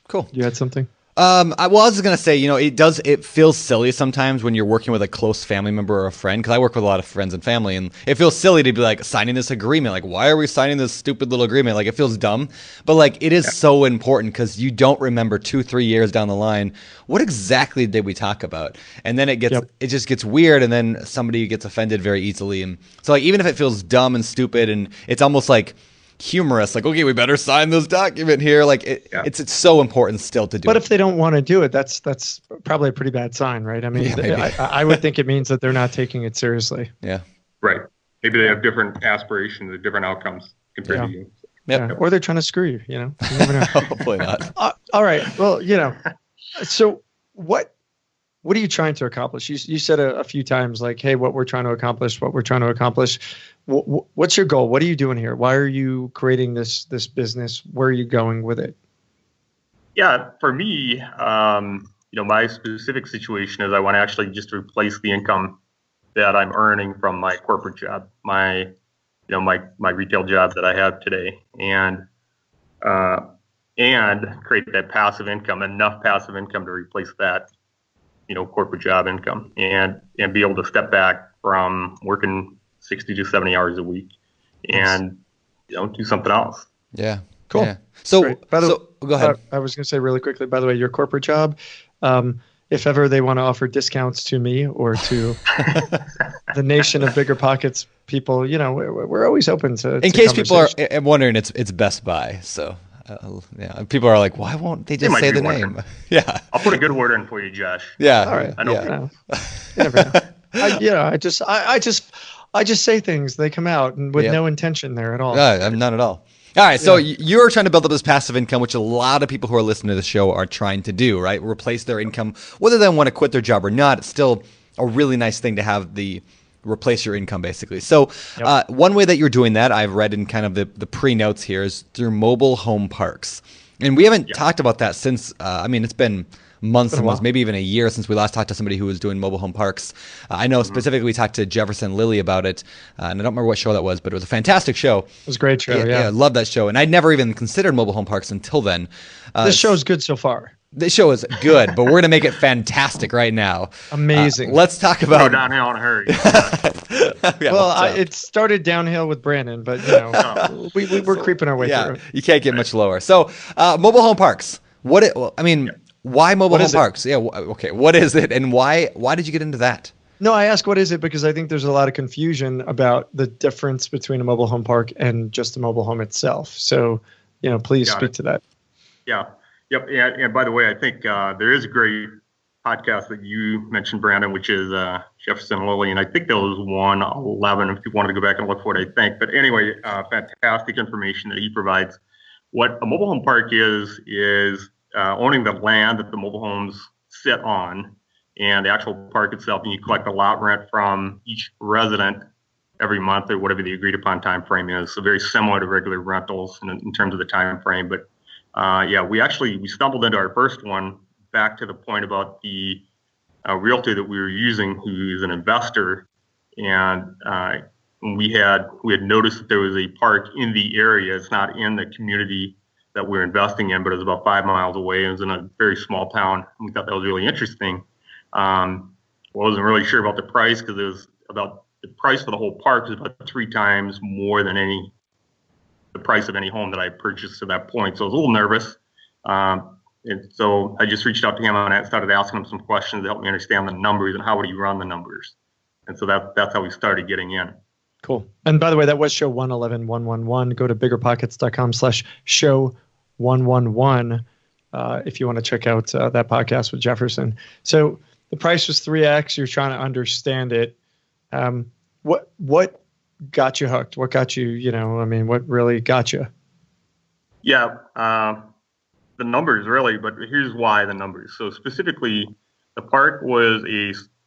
Cool. You had something? I was going to say, it feels silly sometimes when you're working with a close family member or a friend, because I work with a lot of friends and family, and it feels silly to be like signing this agreement. Like, why are we signing this stupid little agreement? Like, it feels dumb, but like, it is so important because you don't remember 2-3 years down the line, what exactly did we talk about? And then it just gets weird, and then somebody gets offended very easily. And so like, even if it feels dumb and stupid, and it's almost like humorous, like, okay, we better sign this document here. Like it's so important still to do. But if they don't want to do it, that's probably a pretty bad sign, right? I mean, I would think it means that they're not taking it seriously. Yeah. Right. Maybe they have different aspirations or different outcomes compared to you. Yeah. Or they're trying to screw you, You never know. Hopefully not. All right. Well, so what are you trying to accomplish? You said a few times, like, hey, what we're trying to accomplish. What's your goal? What are you doing here? Why are you creating this business? Where are you going with it? Yeah, for me, my specific situation is I want to actually just replace the income that I'm earning from my corporate job, my retail job that I have today, and create that passive income, enough passive income to replace that, corporate job income, and be able to step back from working 60 to 70 hours a week and do something else. Yeah. Cool. Yeah. So go ahead. I was going to say really quickly, by the way, your corporate job, if ever they want to offer discounts to me or to the nation of Bigger Pockets people, we're always open to. In case people are wondering, it's Best Buy. So people are like, why won't they just say the name? Yeah. I'll put a good word in for you, Josh. Yeah. All right. I know. You never know. I just say things, they come out and with no intention there at all. None at all. All right, so you're trying to build up this passive income, which a lot of people who are listening to the show are trying to do, right? Replace their income, whether they want to quit their job or not. It's still a really nice thing to have replace your income, basically. So one way that you're doing that, I've read in kind of the pre-notes here, is through mobile home parks. And we haven't talked about that since, it's been months and months, maybe even a year since we last talked to somebody who was doing mobile home parks. I know specifically we talked to Jefferson Lilly about it, and I don't remember what show that was, but it was a fantastic show. It was a great show, I love that show, and I'd never even considered mobile home parks until then. This show's good so far. This show is good, but we're going to make it fantastic right now. Amazing. Let's talk about... Go downhill in a hurry. It started downhill with Brandon, but we're creeping our way through. You can't get much lower. So mobile home parks. Why mobile home parks? Yeah. Okay. What is it, and why did you get into that? No, I ask what is it because I think there's a lot of confusion about the difference between a mobile home park and just a mobile home itself. So, please speak to that. Yeah. Yep. And by the way, I think there is a great podcast that you mentioned, Brandon, which is Jefferson Lilly, and I think that was 111. If you wanted to go back and look for it, I think. But anyway, fantastic information that he provides. What a mobile home park is owning the land that the mobile homes sit on and the actual park itself, and you collect a lot rent from each resident every month or whatever the agreed upon time frame is. So very similar to regular rentals in terms of the time frame. But we stumbled into our first one back to the point about the realtor that we were using, who's an investor, and we had noticed that there was a park in the area. It's not in the community that we're investing in, but it was about 5 miles away. It was in a very small town. We thought that was really interesting. Wasn't really sure about the price because it was about the price for the whole park was about 3 times more than the price of any home that I purchased to that point. So I was a little nervous. And so I just reached out to him and I started asking him some questions to help me understand the numbers and how would he run the numbers. And so that's how we started getting in. Cool. And by the way, that was show 111. Go to biggerpockets.com/show111 if you want to check out that podcast with Jefferson. So the price was 3x. You're trying to understand it. What got you hooked? What got you, what really got you? Yeah. the numbers really, but here's why the numbers. So specifically, the park was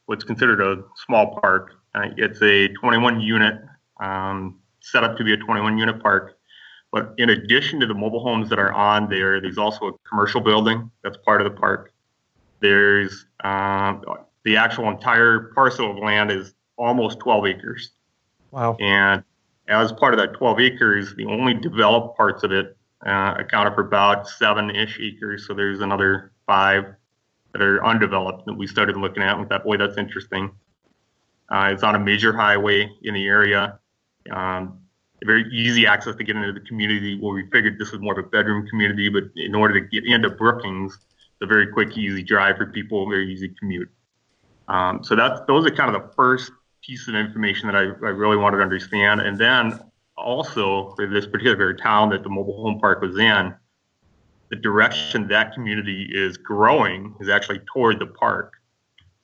what's considered a small park. It's a 21 unit, set up to be a 21 unit park. But in addition to the mobile homes that are on there, there's also a commercial building that's part of the park. There's the actual entire parcel of land is almost 12 acres. Wow. And as part of that 12 acres, the only developed parts of it accounted for about 7-ish acres. So there's another 5 that are undeveloped that we started looking at. And we thought, boy, that's interesting. It's on a major highway in the area. Very easy access to get into the community, where we figured this was more of a bedroom community, but in order to get into Brookings, it's a very quick, easy drive for people, very easy commute. So those are kind of the first piece of information that I really wanted to understand. And then also for this particular town that the mobile home park was in, the direction that community is growing is actually toward the park.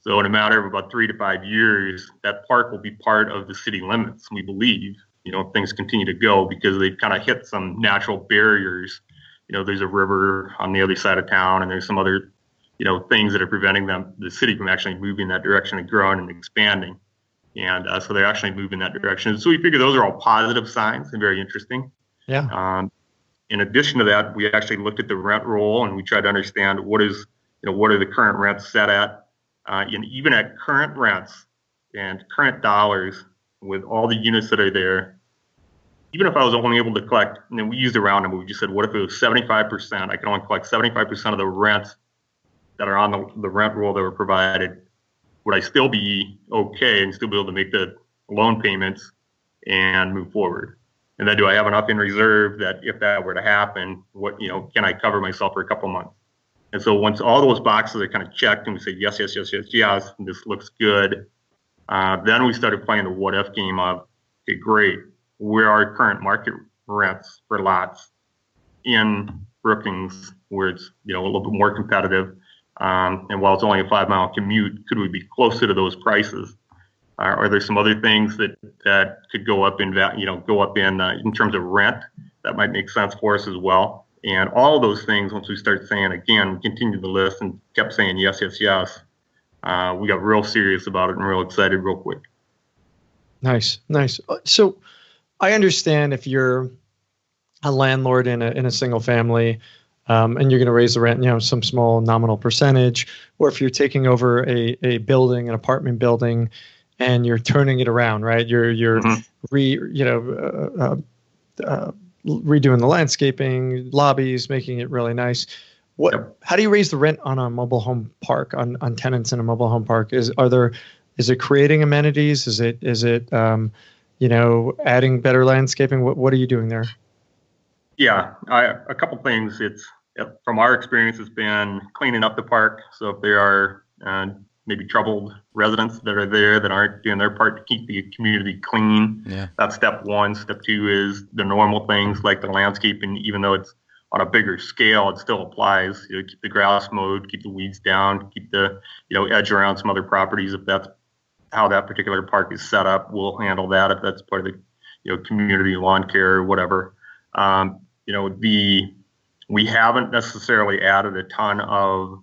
So in a matter of about 3 to 5 years, that park will be part of the city limits, we believe, if things continue to go, because they've kind of hit some natural barriers. There's a river on the other side of town, and there's some other, things that are preventing the city from actually moving that direction and growing and expanding. And so they're actually moving that direction. So we figure those are all positive signs and very interesting. Yeah. In addition to that, we actually looked at the rent roll, and we tried to understand what are the current rents set at. And even at current rents and current dollars, with all the units that are there, even if I was only able to collect, and then we used a round number, we just said, what if it was 75%? I could only collect 75% of the rents that are on the rent roll that were provided. Would I still be okay and still be able to make the loan payments and move forward? And then do I have enough in reserve that if that were to happen, can I cover myself for a couple of months? And so once all those boxes are kind of checked and we say, yes, and this looks good, then we started playing the what if game of, okay, great, where are current market rents for lots in Brookings where it's a little bit more competitive, and while it's only a 5-mile commute, could we be closer to those prices? Are there some other things that could go up in terms of rent that might make sense for us as well? And all of those things, once we start saying, again, we continued the list and kept saying yes, we got real serious about it and real excited real quick. Nice. So I understand if you're a landlord in a single family, and you're going to raise the rent, some small nominal percentage, or if you're taking over a building, an apartment building, and you're turning it around, right? You're redoing the landscaping, lobbies, making it really nice. How do you raise the rent on a mobile home park, on tenants in a mobile home park? Is it creating amenities? Is it adding better landscaping? What are you doing there? Yeah, a couple things. From our experience, it's been cleaning up the park. So if there are maybe troubled residents that are there that aren't doing their part to keep the community clean, that's step one. Step two is the normal things like the landscaping. Even though it's on a bigger scale, it still applies. Keep the grass mowed, keep the weeds down, keep the edge around some other properties. If that's how that particular park is set up, we'll handle that. If that's part of the community lawn care or whatever. We haven't necessarily added a ton of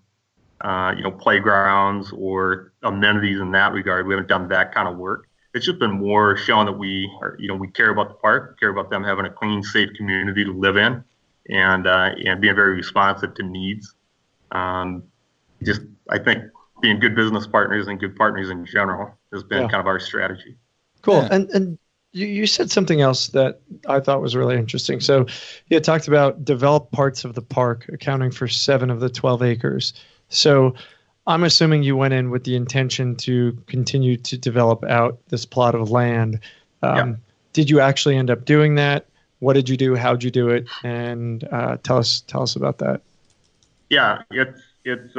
playgrounds or amenities in that regard. We haven't done that kind of work. It's just been more showing that we care about the park, care about them having a clean, safe community to live in, and being very responsive to needs. I think being good business partners and good partners in general has been kind of our strategy. Cool. Yeah. And you said something else that I thought was really interesting. So you talked about developed parts of the park accounting for 7 of the 12 acres. So I'm assuming you went in with the intention to continue to develop out this plot of land. Did you actually end up doing that? What did you do? How'd you do it? And tell us about that. Yeah, it's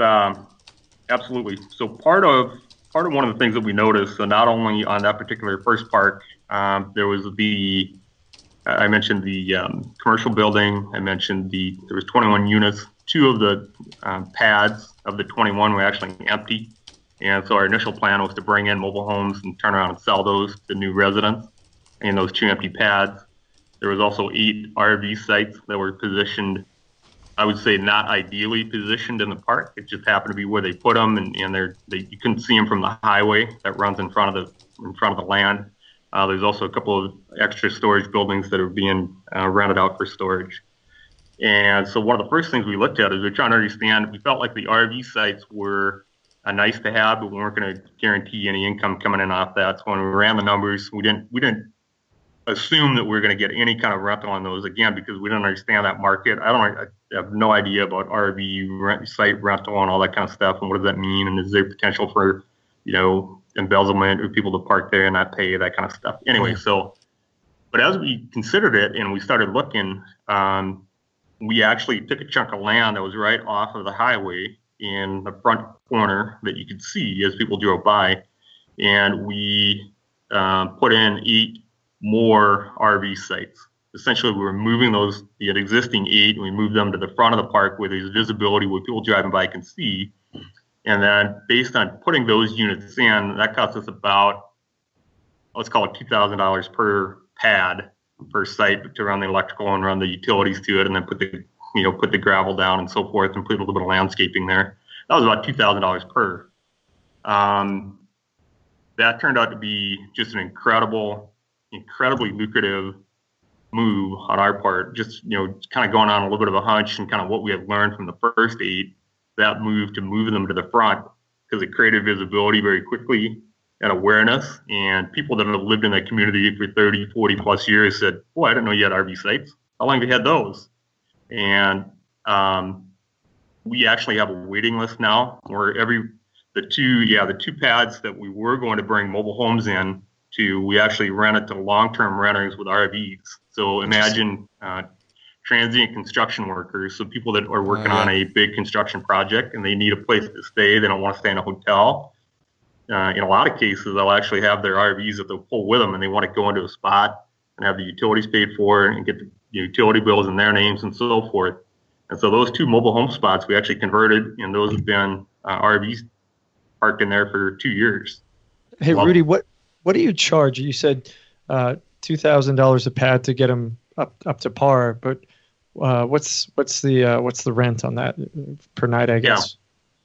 absolutely. So part of one of the things that we noticed, so not only on that particular first park, there was I mentioned the commercial building. I mentioned there was 21 units. 2 of the pads of the 21 were actually empty. And so our initial plan was to bring in mobile homes and turn around and sell those to new residents in those 2 empty pads. There was also 8 RV sites that were positioned I would say, not ideally positioned in the park. It just happened to be where they put them, and you couldn't see them from the highway that runs in front of the land. There's also a couple of extra storage buildings that are being rented out for storage. And so one of the first things we looked at is we're trying to understand. We felt like the RV sites were nice to have, but we weren't going to guarantee any income coming in off that. So when we ran the numbers, we didn't assume that we were going to get any kind of rental on those, again, because we didn't understand that market. I have no idea about RV site rental and all that kind of stuff, and what does that mean, and is there potential for, embezzlement or people to park there and not pay, that kind of stuff. Anyway, but as we considered it and we started looking, we actually took a chunk of land that was right off of the highway in the front corner that you could see as people drove by, and we put in 8 more RV sites. Essentially, we were moving the existing 8, and we moved them to the front of the park where there's visibility, where people driving by can see. And then based on putting those units in, that cost us about, let's call it $2,000 per pad per site to run the electrical and run the utilities to it, and then put the gravel down and so forth, and put a little bit of landscaping there. That was about $2,000 per. That turned out to be just an incredibly lucrative move on our part. Just, kind of going on a little bit of a hunch and kind of what we have learned from the first 8, that move to move them to the front, because it created visibility very quickly and awareness. And people that have lived in that community for 30, 40 plus years said, boy, I didn't know you had RV sites. How long have you had those? And we actually have a waiting list now where the two pads that we were going to bring mobile homes in to, we actually rent it to long-term renters with RVs. So imagine transient construction workers, so people that are working on a big construction project and they need a place to stay. They don't want to stay in a hotel. In a lot of cases, they'll actually have their RVs that they'll pull with them, and they want to go into a spot and have the utilities paid for and get the utility bills in their names and so forth. And so those 2 mobile home spots we actually converted, and those have been RVs parked in there for 2 years. Hey, Rudy, what do you charge? You said $2,000 a pad to get them up to par, but what's the rent on that per night, I guess?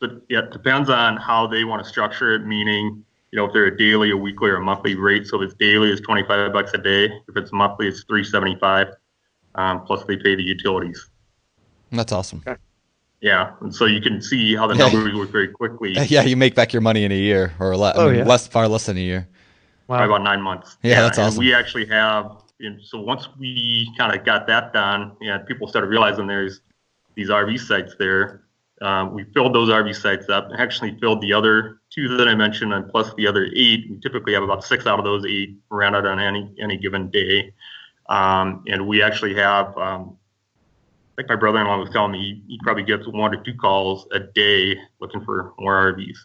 Yeah, but it depends on how they want to structure it, meaning, if they're a daily, a weekly, or a monthly rate. So if it's daily, it's $25 a day. If it's monthly, it's $375, plus they pay the utilities. That's awesome. Okay. Yeah, and so you can see how the numbers work very quickly. Yeah, you make back your money in a year, or far less than a year. Wow. By about 9 months. Yeah, that's awesome. And we actually have, so once we kind of got that done, and people started realizing there's these RV sites there, we filled those RV sites up, actually filled the other 2 that I mentioned, and plus the other 8. We typically have about 6 out of those 8 rented on any given day. And we actually have, I think my brother-in-law was telling me he probably gets 1 to 2 calls a day looking for more RVs.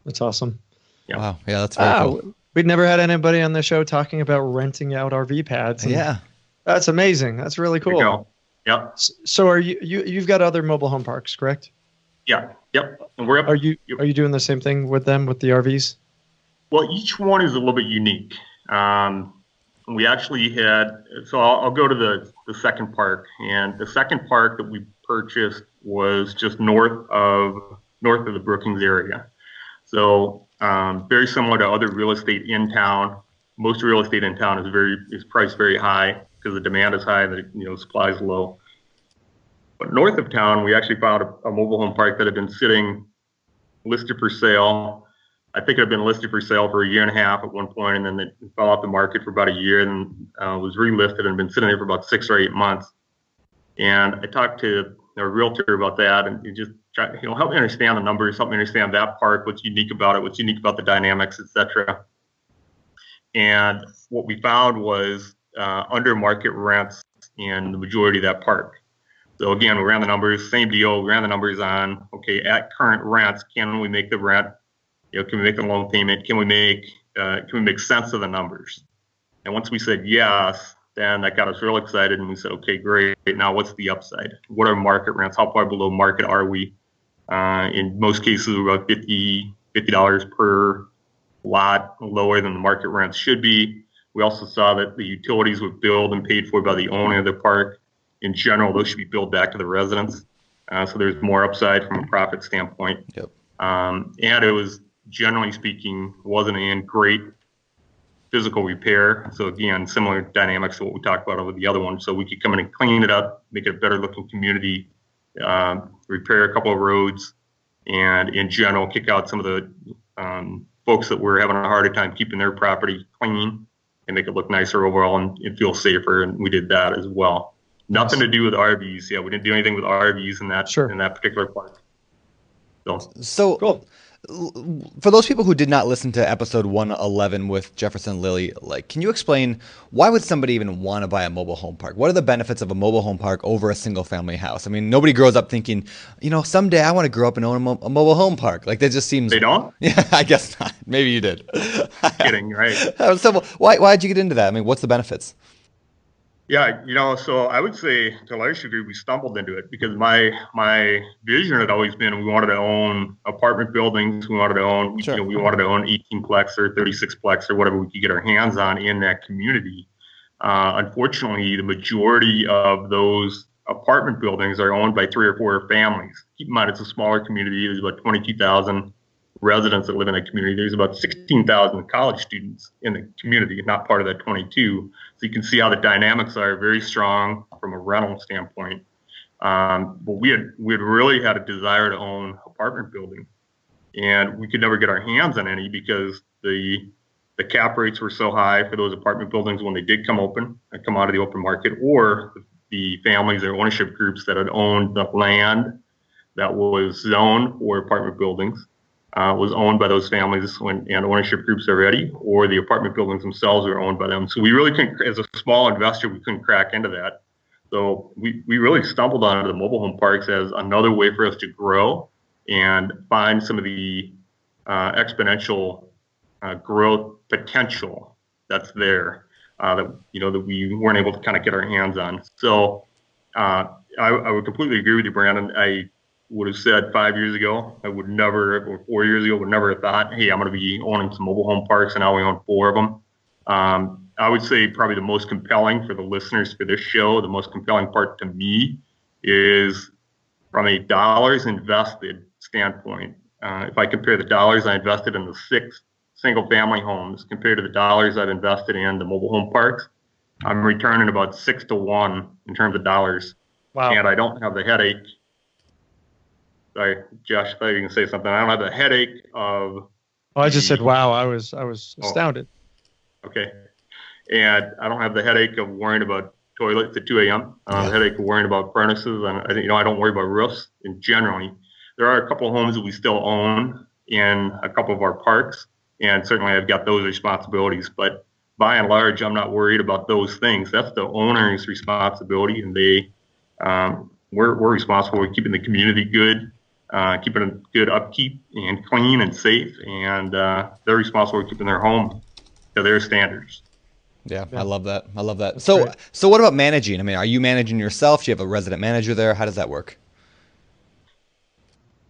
That's awesome. Yeah. Wow. Yeah, that's very cool. We'd never had anybody on the show talking about renting out RV pads. Yeah. That's amazing. That's really cool. There you go. Yep. So are you've got other mobile home parks, correct? Yeah. Yep. And we're up. Are you doing the same thing with them, with the RVs? Well, each one is a little bit unique. We actually had, so I'll go to the second park, and the second park that we purchased was just north of the Brookings area. So very similar to other real estate in town. Most real estate in town is priced very high because the demand is high, the supply is low. But north of town, we actually found a mobile home park that had been sitting listed for sale. I think it had been listed for sale for 1.5 years at one point, and then it fell off the market for about a year, and was relisted and been sitting there for about 6 or 8 months. And I talked to a realtor about that, and he just tried, help me understand the numbers, help me understand that park, what's unique about it, what's unique about the dynamics, etc. And what we found was under market rents in the majority of that park. So again, we ran the numbers, same deal. We ran the numbers on, okay, at current rents, can we make the rent? Can we make the loan payment? Can we make sense of the numbers? And once we said yes, then that got us real excited, and we said, okay, great. Now what's the upside? What are market rents? How far below market are we? In most cases, we're about $50 per lot lower than the market rents should be. We also saw that the utilities were billed and paid for by the owner of the park. in general, those should be billed back to the residents. So there's more upside from a profit standpoint. Yep. And it was, generally speaking, wasn't in great physical repair. So again, similar dynamics to what we talked about over the other one. So we could come in and clean it up, make it a better looking community, repair a couple of roads, and in general, kick out some of the folks that were having a harder time keeping their property clean and make it look nicer overall and feel safer. And we did that as well. Nothing to do with RVs. Yeah, we didn't do anything with RVs in that in that particular park. So cool. For those people who did not listen to episode 111 with Jefferson Lilly, like, can you explain why would somebody even want to buy a mobile home park? What are the benefits of a mobile home park over a single family house? I mean, nobody grows up thinking, someday I want to grow up and own a mobile home park. Like, that just seems. They don't? Yeah, I guess not. Maybe you did. Kidding, right? So why'd you get into that? I mean, what's the benefits? Yeah, so I would say to a large degree we stumbled into it because my vision had always been we wanted to own apartment buildings, we wanted to own we wanted to own 18-plex or 36-plex or whatever we could get our hands on in that community. Unfortunately, the majority of those apartment buildings are owned by 3 or 4 families. Keep in mind, it's a smaller community. There's about 22,000 residents that live in that community. There's about 16,000 college students in the community, not part of that 22. So you can see how the dynamics are very strong from a rental standpoint. But we had really had a desire to own apartment buildings, and we could never get our hands on any because the cap rates were so high for those apartment buildings when they did come out of the open market, or the families or ownership groups that had owned the land that was zoned for apartment buildings. Was owned by those families and ownership groups already, or the apartment buildings themselves were owned by them. So we really couldn't, as a small investor, we couldn't crack into that. So we really stumbled onto the mobile home parks as another way for us to grow and find some of the exponential growth potential that's there that we weren't able to kind of get our hands on. So I would completely agree with you, Brandon. I would have said 5 years ago, I would never, or 4 years ago, would never have thought, hey, I'm going to be owning some mobile home parks, and now we own 4 of them. I would say probably the most compelling for the listeners for this show, the most compelling part to me is from a dollars invested standpoint. If I compare the dollars I invested in the 6 single-family homes compared to the dollars I've invested in the mobile home parks, I'm returning about 6 to 1 in terms of dollars. Wow. And I don't have the headache. Sorry, Josh, I thought you were going to say something. I don't have the headache of. Oh, I just said, wow. I was astounded. Okay. And I don't have the headache of worrying about toilets at 2 a.m. I don't have the headache of worrying about furnaces. And I don't worry about roofs in generally. There are a couple of homes that we still own in a couple of our parks. And certainly I've got those responsibilities. But by and large, I'm not worried about those things. That's the owner's responsibility. And we're responsible for keeping the community good. Keeping a good upkeep and clean and safe, and they're responsible for keeping their home to their standards. Yeah, I love that. So what about managing? I mean, are you managing yourself? Do you have a resident manager there? How does that work?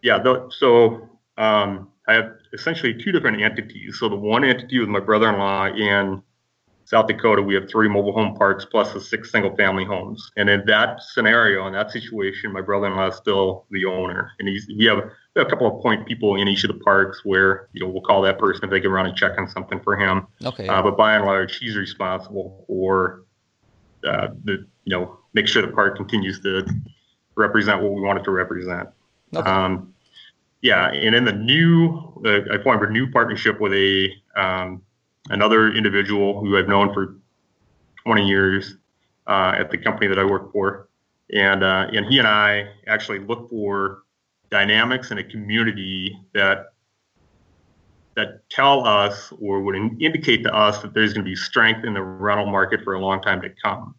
Yeah, so I have essentially 2 different entities. So the one entity with my brother-in-law in South Dakota, we have 3 mobile home parks plus the 6 single-family homes. And in that scenario, in that situation, my brother-in-law is still the owner. And we have a couple of point people in each of the parks where we'll call that person if they can run and check on something for him. Okay. But by and large, he's responsible for make sure the park continues to represent what we want it to represent. Okay. And in I formed a new partnership with another individual who I've known for 20 years at the company that I work for. And he and I actually look for dynamics in a community that tell us or would indicate to us that there's going to be strength in the rental market for a long time to come.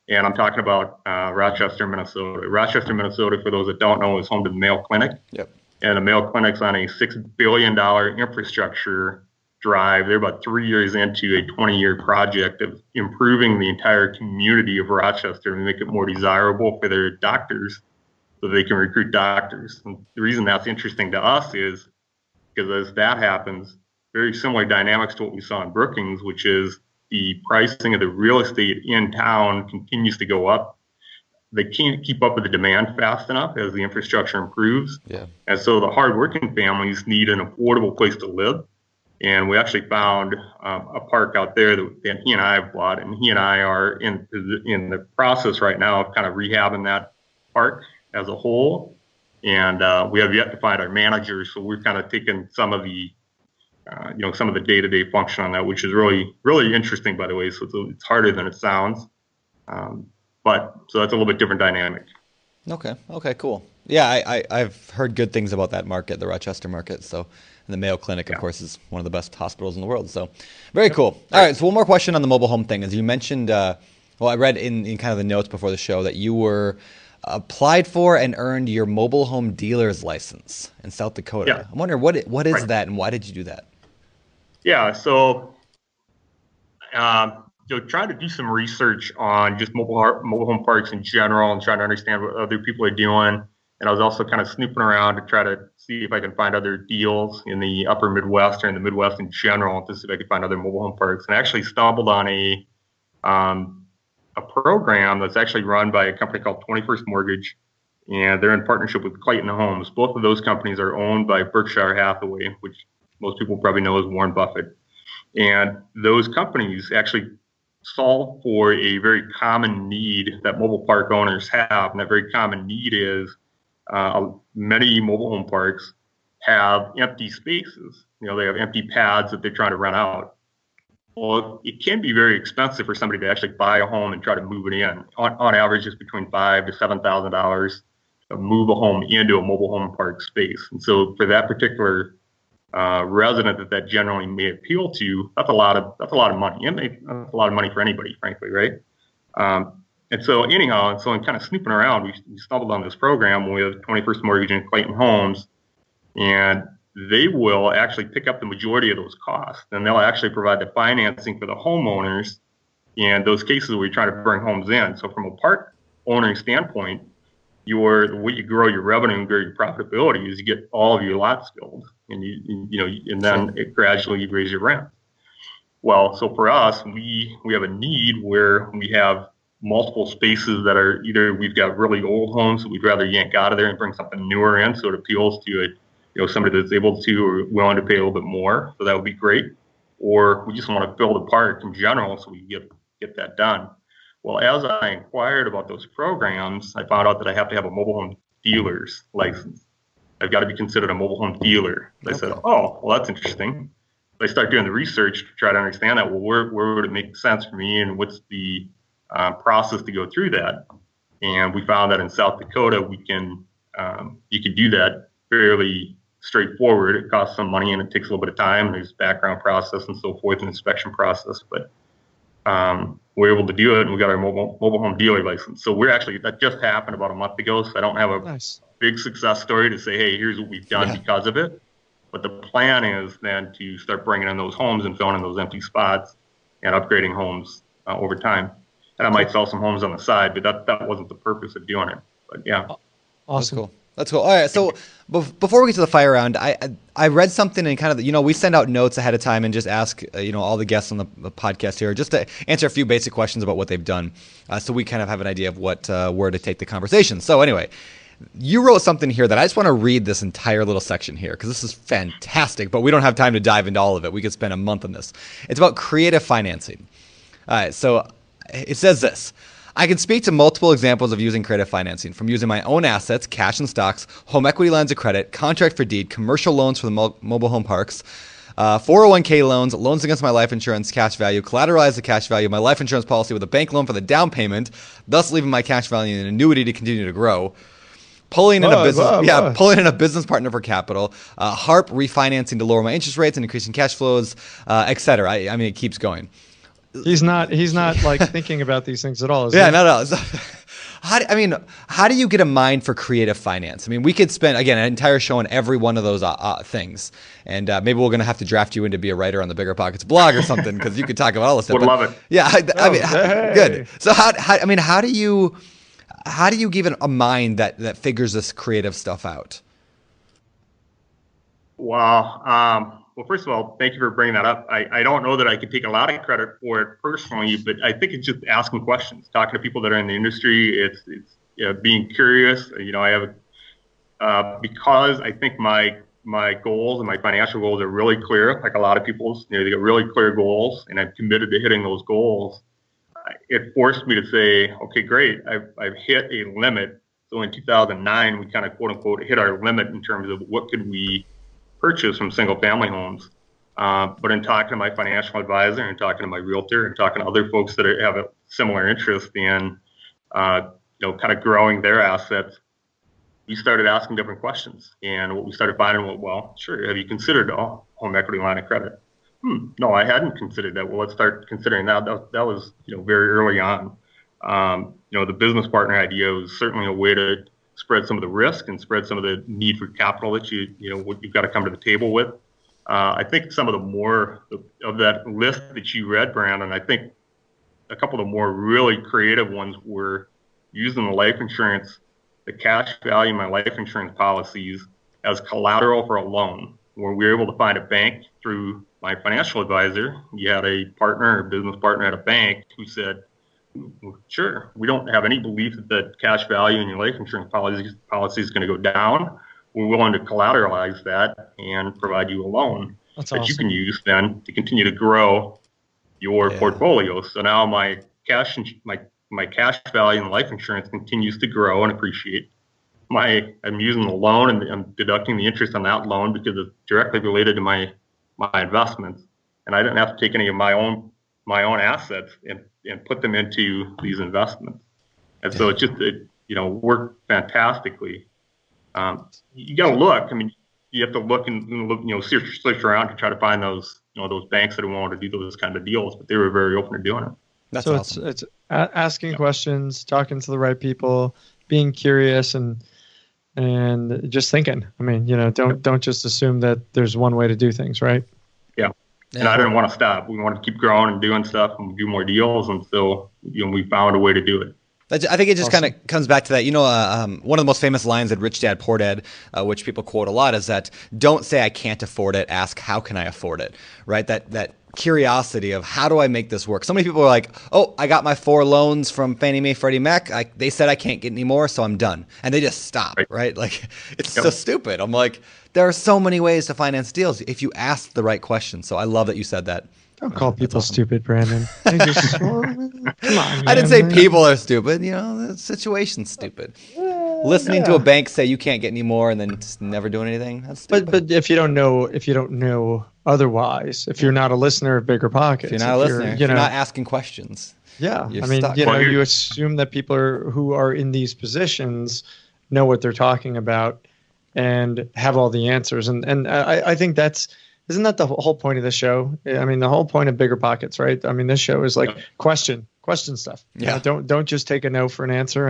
And I'm talking about Rochester, Minnesota. Rochester, Minnesota, for those that don't know, is home to the Mayo Clinic. Yep. And the Mayo Clinic's on a $6 billion infrastructure drive. They're about 3 years into a 20-year project of improving the entire community of Rochester and make it more desirable for their doctors so they can recruit doctors. And the reason that's interesting to us is because as that happens, very similar dynamics to what we saw in Brookings, which is the pricing of the real estate in town continues to go up. they can't keep up with the demand fast enough as the infrastructure improves. Yeah. And so the hardworking families need an affordable place to live. And we actually found a park out there that he and I have bought, and he and I are in the process right now of kind of rehabbing that park as a whole. And we have yet to find our manager, so we're kind of taking some of the some of the day-to-day function on that, which is really, really interesting, by the way. So it's harder than it sounds. But so that's a little bit different dynamic. Okay, cool. Yeah, I've heard good things about that market, the Rochester market. So, and the Mayo Clinic, of course, is one of the best hospitals in the world. So, very cool. All right, so one more question on the mobile home thing. As you mentioned, I read in kind of the notes before the show that you were applied for and earned your mobile home dealer's license in South Dakota. Yeah. I'm wondering what is that and why did you do that? Yeah, so trying to do some research on just mobile home parks in general and trying to understand what other people are doing. And I was also kind of snooping around to try to see if I can find other deals in the upper Midwest or in the Midwest in general to see if I could find other mobile home parks. And I actually stumbled on a program that's actually run by a company called 21st Mortgage, and they're in partnership with Clayton Homes. Both of those companies are owned by Berkshire Hathaway, which most people probably know as Warren Buffett. And those companies actually solve for a very common need that mobile park owners have. And that very common need is many mobile home parks have empty spaces. They have empty pads that they're trying to rent out. Well, it can be very expensive for somebody to actually buy a home and try to move it in. On average, it's between $5,000 to $7,000 to move a home into a mobile home park space. And so for that particular resident that generally may appeal to, that's a lot of money. That's a lot of money for anybody, frankly, right? And so anyhow, in kind of snooping around, we stumbled on this program with 21st Mortgage and Clayton Homes, and they will actually pick up the majority of those costs, and they'll actually provide the financing for the homeowners in those cases where you're trying to bring homes in. So from a park owner standpoint, the way you grow your revenue and grow your profitability is you get all of your lots filled, and and then it gradually you raise your rent. Well, so for us, we have a need where we have multiple spaces that are either we've got really old homes that we'd rather yank out of there and bring something newer in, so it appeals to somebody that's able to or willing to pay a little bit more. So that would be great. Or we just want to build a park in general so we can get that done. Well, as I inquired about those programs, I found out that I have to have a mobile home dealer's license. I've got to be considered a mobile home dealer. I said, oh, well, that's interesting. So I started doing the research to try to understand that. Well, where would it make sense for me, and what's the process to go through that? And we found that in South Dakota, you can do that fairly straightforward. It costs some money and it takes a little bit of time. There's background process and so forth, and inspection process, but we're able to do it, and we got our mobile home dealer license. So that just happened about a month ago. So I don't have a big success story to say, hey, here's what we've done because of it. But the plan is then to start bringing in those homes and filling in those empty spots and upgrading homes over time. And I might sell some homes on the side, but that wasn't the purpose of doing it. But yeah. Awesome. That's cool. All right. So before we get to the fire round, I read something and kind of, we send out notes ahead of time and just ask, all the guests on the podcast here just to answer a few basic questions about what they've done. So we kind of have an idea of where to take the conversation. So anyway, you wrote something here that I just want to read this entire little section here because this is fantastic, but we don't have time to dive into all of it. We could spend a month on this. It's about creative financing. All right. So it says this. I can speak to multiple examples of using creative financing, from using my own assets, cash and stocks, home equity lines of credit, contract for deed, commercial loans for the mobile home parks, 401k loans against my life insurance cash value, collateralize the cash value of my life insurance policy with a bank loan for the down payment, thus leaving my cash value in an annuity to continue to grow. Pulling in a business partner for capital, HARP refinancing to lower my interest rates and increasing cash flows, etc. I mean, it keeps going. He's not like thinking about these things at all. Yeah, no. How do you get a mind for creative finance? I mean, we could spend, again, an entire show on every one of those things. And maybe we're going to have to draft you in to be a writer on the Bigger Pockets blog or something, because you could talk about all this stuff. Would love it. Yeah. Good. So how do you give it a mind that figures this creative stuff out? Wow. Well, first of all, thank you for bringing that up. I don't know that I could take a lot of credit for it personally, but I think it's just asking questions, talking to people that are in the industry. It's being curious. I have because I think my goals and my financial goals are really clear. Like a lot of people's, they got really clear goals, and I'm committed to hitting those goals. It forced me to say, okay, great, I've hit a limit. So in 2009, we kind of quote unquote hit our limit in terms of what could we purchase from single family homes. But in talking to my financial advisor and talking to my realtor and talking to other folks that have a similar interest in, kind of growing their assets, we started asking different questions. And what we started finding was, well, sure, have you considered a home equity line of credit? No, I hadn't considered that. Well, let's start considering that. That was, very early on. The business partner idea was certainly a way to spread some of the risk and spread some of the need for capital that you've got to come to the table with. I think some of the more of that list that you read, Brandon, I think a couple of the more really creative ones were using the life insurance, the cash value of my life insurance policies as collateral for a loan, where we were able to find a bank through my financial advisor. You had a partner, a business partner at a bank who said, sure, we don't have any belief that the cash value in your life insurance policy is going to go down. We're willing to collateralize that and provide you a loan that you can use then to continue to grow your portfolio. So now my cash value in life insurance continues to grow and appreciate. I'm using the loan and I'm deducting the interest on that loan because it's directly related to my investments, and I didn't have to take any of my own assets and put them into these investments. And so it just worked fantastically. You got to look. I mean, you have to look and look, search around to try to find those banks that are willing to do those kind of deals. But they were very open to doing it. That's so awesome. It's asking questions, talking to the right people, being curious, and just thinking. I mean, don't just assume that there's one way to do things, right? Yeah. And I didn't want to stop. We wanted to keep growing and doing stuff and do more deals, and so we found a way to do it. I think it just kind of comes back to that. One of the most famous lines at Rich Dad Poor Dad, which people quote a lot, is that don't say I can't afford it, ask how can I afford it, right? That curiosity of how do I make this work? So many people are like, oh, I got my 4 loans from Fannie Mae, Freddie Mac. They said I can't get any more, so I'm done. And they just stop, right? Like, it's so stupid. I'm like, there are so many ways to finance deals if you ask the right questions. So I love that you said that. Don't call people stupid, Brandon. Come on, I didn't say people are stupid. The situation's stupid. Listening to a bank say you can't get any more and then just never doing anything. That's stupid. But if you don't know otherwise, if you're not a listener of Bigger Pockets, if you're not a listener, if you're not asking questions. Yeah, you're I mean, stuck. You assume that people who are in these positions know what they're talking about and have all the answers, and I think isn't that the whole point of the show? I mean, the whole point of Bigger Pockets, right? I mean, this show is like question stuff. Yeah. Don't just take a no for an answer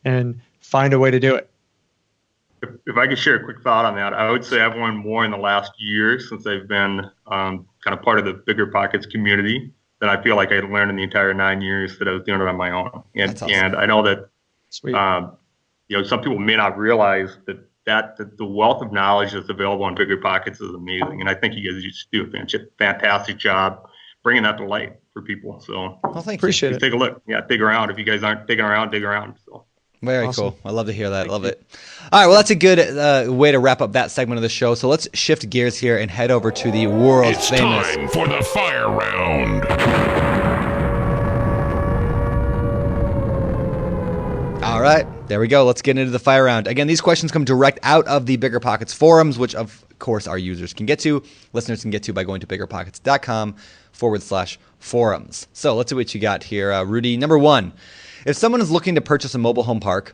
and find a way to do it. If I could share a quick thought on that, I would say I've learned more in the last year since I've been kind of part of the Bigger Pockets community than I feel like I learned in the entire 9 years that I was doing it on my own. And That's awesome. And I know that Sweet. Some people may not realize that the wealth of knowledge that's available on Bigger Pockets is amazing. And I think you guys just do a fantastic job bringing that to light for people. So appreciate it. Take a look. Yeah, dig around. If you guys aren't digging around, dig around. So. Very awesome. cool. I love to hear that. Love it. All right. Well, that's a good way to wrap up that segment of the show. So let's shift gears here and head over to the world famous. It's time for the fire round. All right. There we go. Let's get into the fire round. Again, these questions come direct out of the Bigger Pockets forums, which of course our users can get to, listeners can get to by going to biggerpockets.com/forums. So let's see what you got here. Rudy, number 1. If someone is looking to purchase a mobile home park,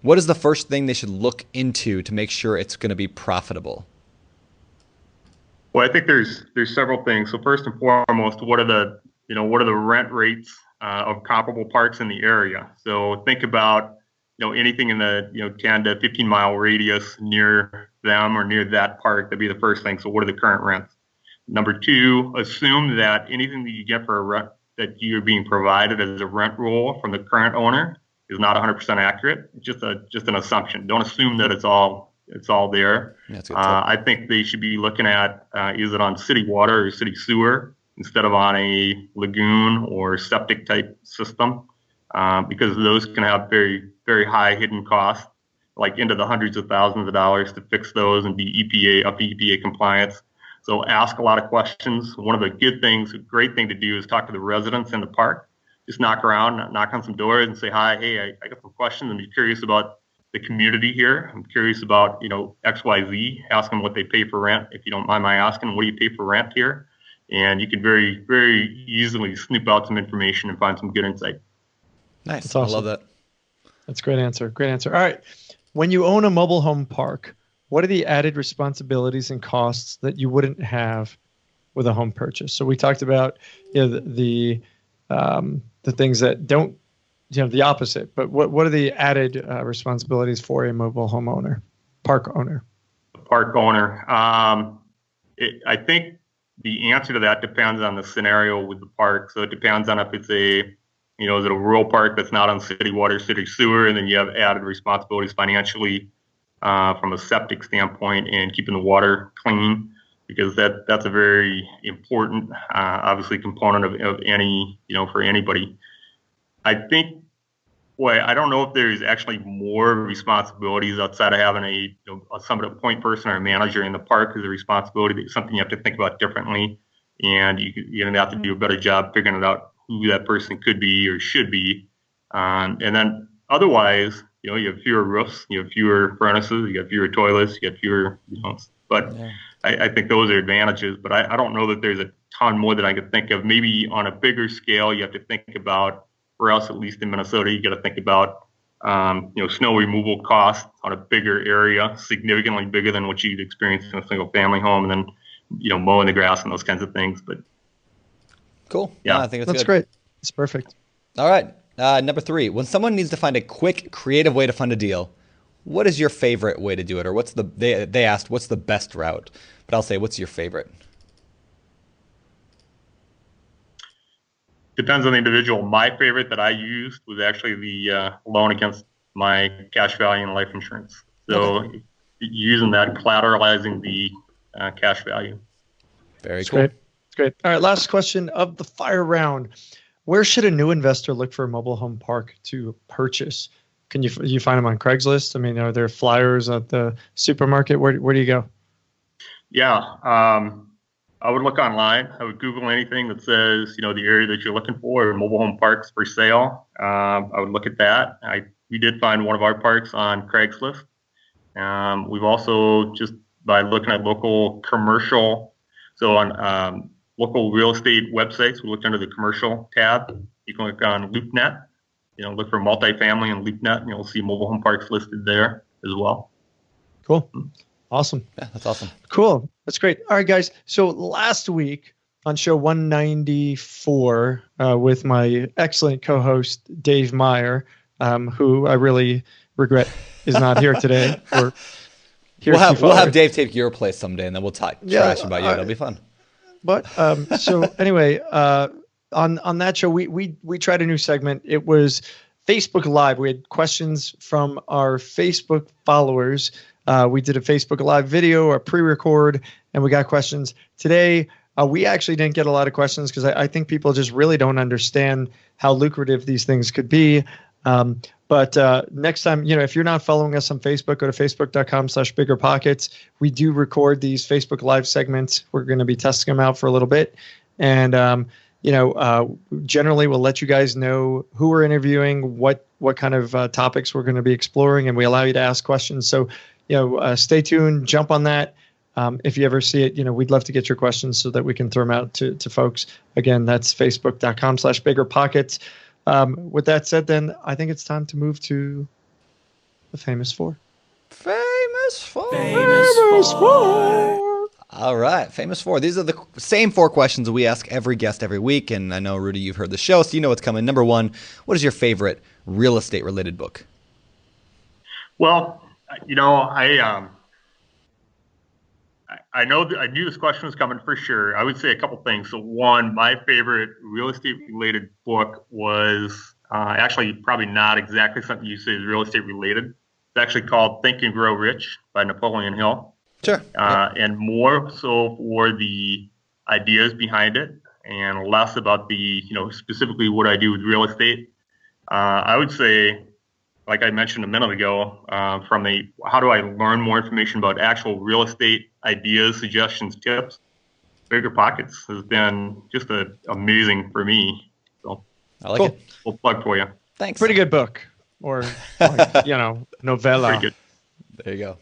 what is the first thing they should look into to make sure it's going to be profitable? Well, I think there's several things. So first and foremost, what are the rent rates of comparable parks in the area? So think about anything in the 10 to 15 mile radius near them or near that park. That'd be the first thing. So what are the current rents? Number 2, assume that anything that you get for a rent that you're being provided as a rent roll from the current owner is not 100% accurate. It's just an assumption. Don't assume that it's all there. That's a good tip. I think they should be looking at is it on city water or city sewer instead of on a lagoon or septic type system. because those can have very, very high hidden costs, like into the hundreds of thousands of dollars to fix those and be up to EPA compliance. So ask a lot of questions. One of the a great thing to do is talk to the residents in the park. Just knock around, knock on some doors and say, hi, hey, I got some questions. I'm curious about the community here. I'm curious about, XYZ. Ask them what they pay for rent. If you don't mind my asking, what do you pay for rent here? And you can very, very easily snoop out some information and find some good insight. Nice. That's awesome. I love that. That's a great answer. Great answer. All right. When you own a mobile home park, what are the added responsibilities and costs that you wouldn't have with a home purchase? So we talked about the things that don't, the opposite. But what are the added responsibilities for a mobile home owner, park owner? Park owner. I think the answer to that depends on the scenario with the park. So it depends on if it's is it a rural park that's not on city water, city sewer, and then you have added responsibilities financially from a septic standpoint and keeping the water clean, because that's a very important, obviously, component of any, for anybody. I think, I don't know if there's actually more responsibilities outside of having a point person or a manager in the park. Is a responsibility that's something you have to think about differently, and you're going to have to do a better job figuring it out who that person could be or should be. And then otherwise, you have fewer roofs, you have fewer furnaces, you have fewer toilets, you have fewer, but yeah. I think those are advantages, but I don't know that there's a ton more that I could think of. Maybe on a bigger scale, you have to think about, for us, at least in Minnesota, you got to think about, snow removal costs on a bigger area, significantly bigger than what you'd experience in a single family home, and then, mowing the grass and those kinds of things. But cool. Yeah, I think that's good. Great. It's perfect. All right. Number 3, when someone needs to find a quick, creative way to fund a deal, what is your favorite way to do it? Or they asked, what's the best route? But I'll say, what's your favorite? Depends on the individual. My favorite that I used was actually the loan against my cash value and life insurance. So using that, collateralizing the cash value. Very cool. Great. It's great. All right, last question of the fire round. Where should a new investor look for a mobile home park to purchase? Can you find them on Craigslist? I mean, are there flyers at the supermarket? Where do you go? Yeah, I would look online. I would Google anything that says, the area that you're looking for, mobile home parks for sale. I would look at that. We did find one of our parks on Craigslist. We've also, just by looking at local commercial, so on local real estate websites, we looked under the commercial tab. You can look on LoopNet, look for multifamily and LoopNet, and you'll see mobile home parks listed there as well. Cool. Awesome. Yeah, that's awesome. Cool. That's great. All right, guys. So last week on show 194 with my excellent co-host, Dave Meyer, who I really regret is not here today. We'll have Dave take your place someday, and then we'll talk trash about you. It'll be fun. But so anyway, on that show, we tried a new segment. It was Facebook Live. We had questions from our Facebook followers. We did a Facebook Live video, a pre-record, and we got questions. Today, we actually didn't get a lot of questions because I think people just really don't understand how lucrative these things could be. But next time, if you're not following us on Facebook, go to facebook.com/biggerpockets. We do record these Facebook Live segments. We're going to be testing them out for a little bit. And, generally we'll let you guys know who we're interviewing, what kind of topics we're going to be exploring, and we allow you to ask questions. So, stay tuned, jump on that. If you ever see it, we'd love to get your questions so that we can throw them out to folks. Again, that's facebook.com/biggerpockets. With that said, then I think it's time to move to the famous four. Famous four. All right, famous four. These are the same 4 questions that we ask every guest every week, and I know, Rudy, you've heard the show, so you know what's coming. Number 1, what is your favorite real estate related book? Well, I knew this question was coming for sure. I would say a couple things. So one, my favorite real estate related book was actually probably not exactly something you say is real estate related. It's actually called Think and Grow Rich by Napoleon Hill. Sure. And more so for the ideas behind it and less about the, specifically what I do with real estate. I would say, like I mentioned a minute ago, from the how do I learn more information about actual real estate ideas, suggestions, tips, Bigger Pockets has been just amazing for me. So I like it. Full plug for you. Thanks. Pretty good book, or like, novella. Pretty good. There you go.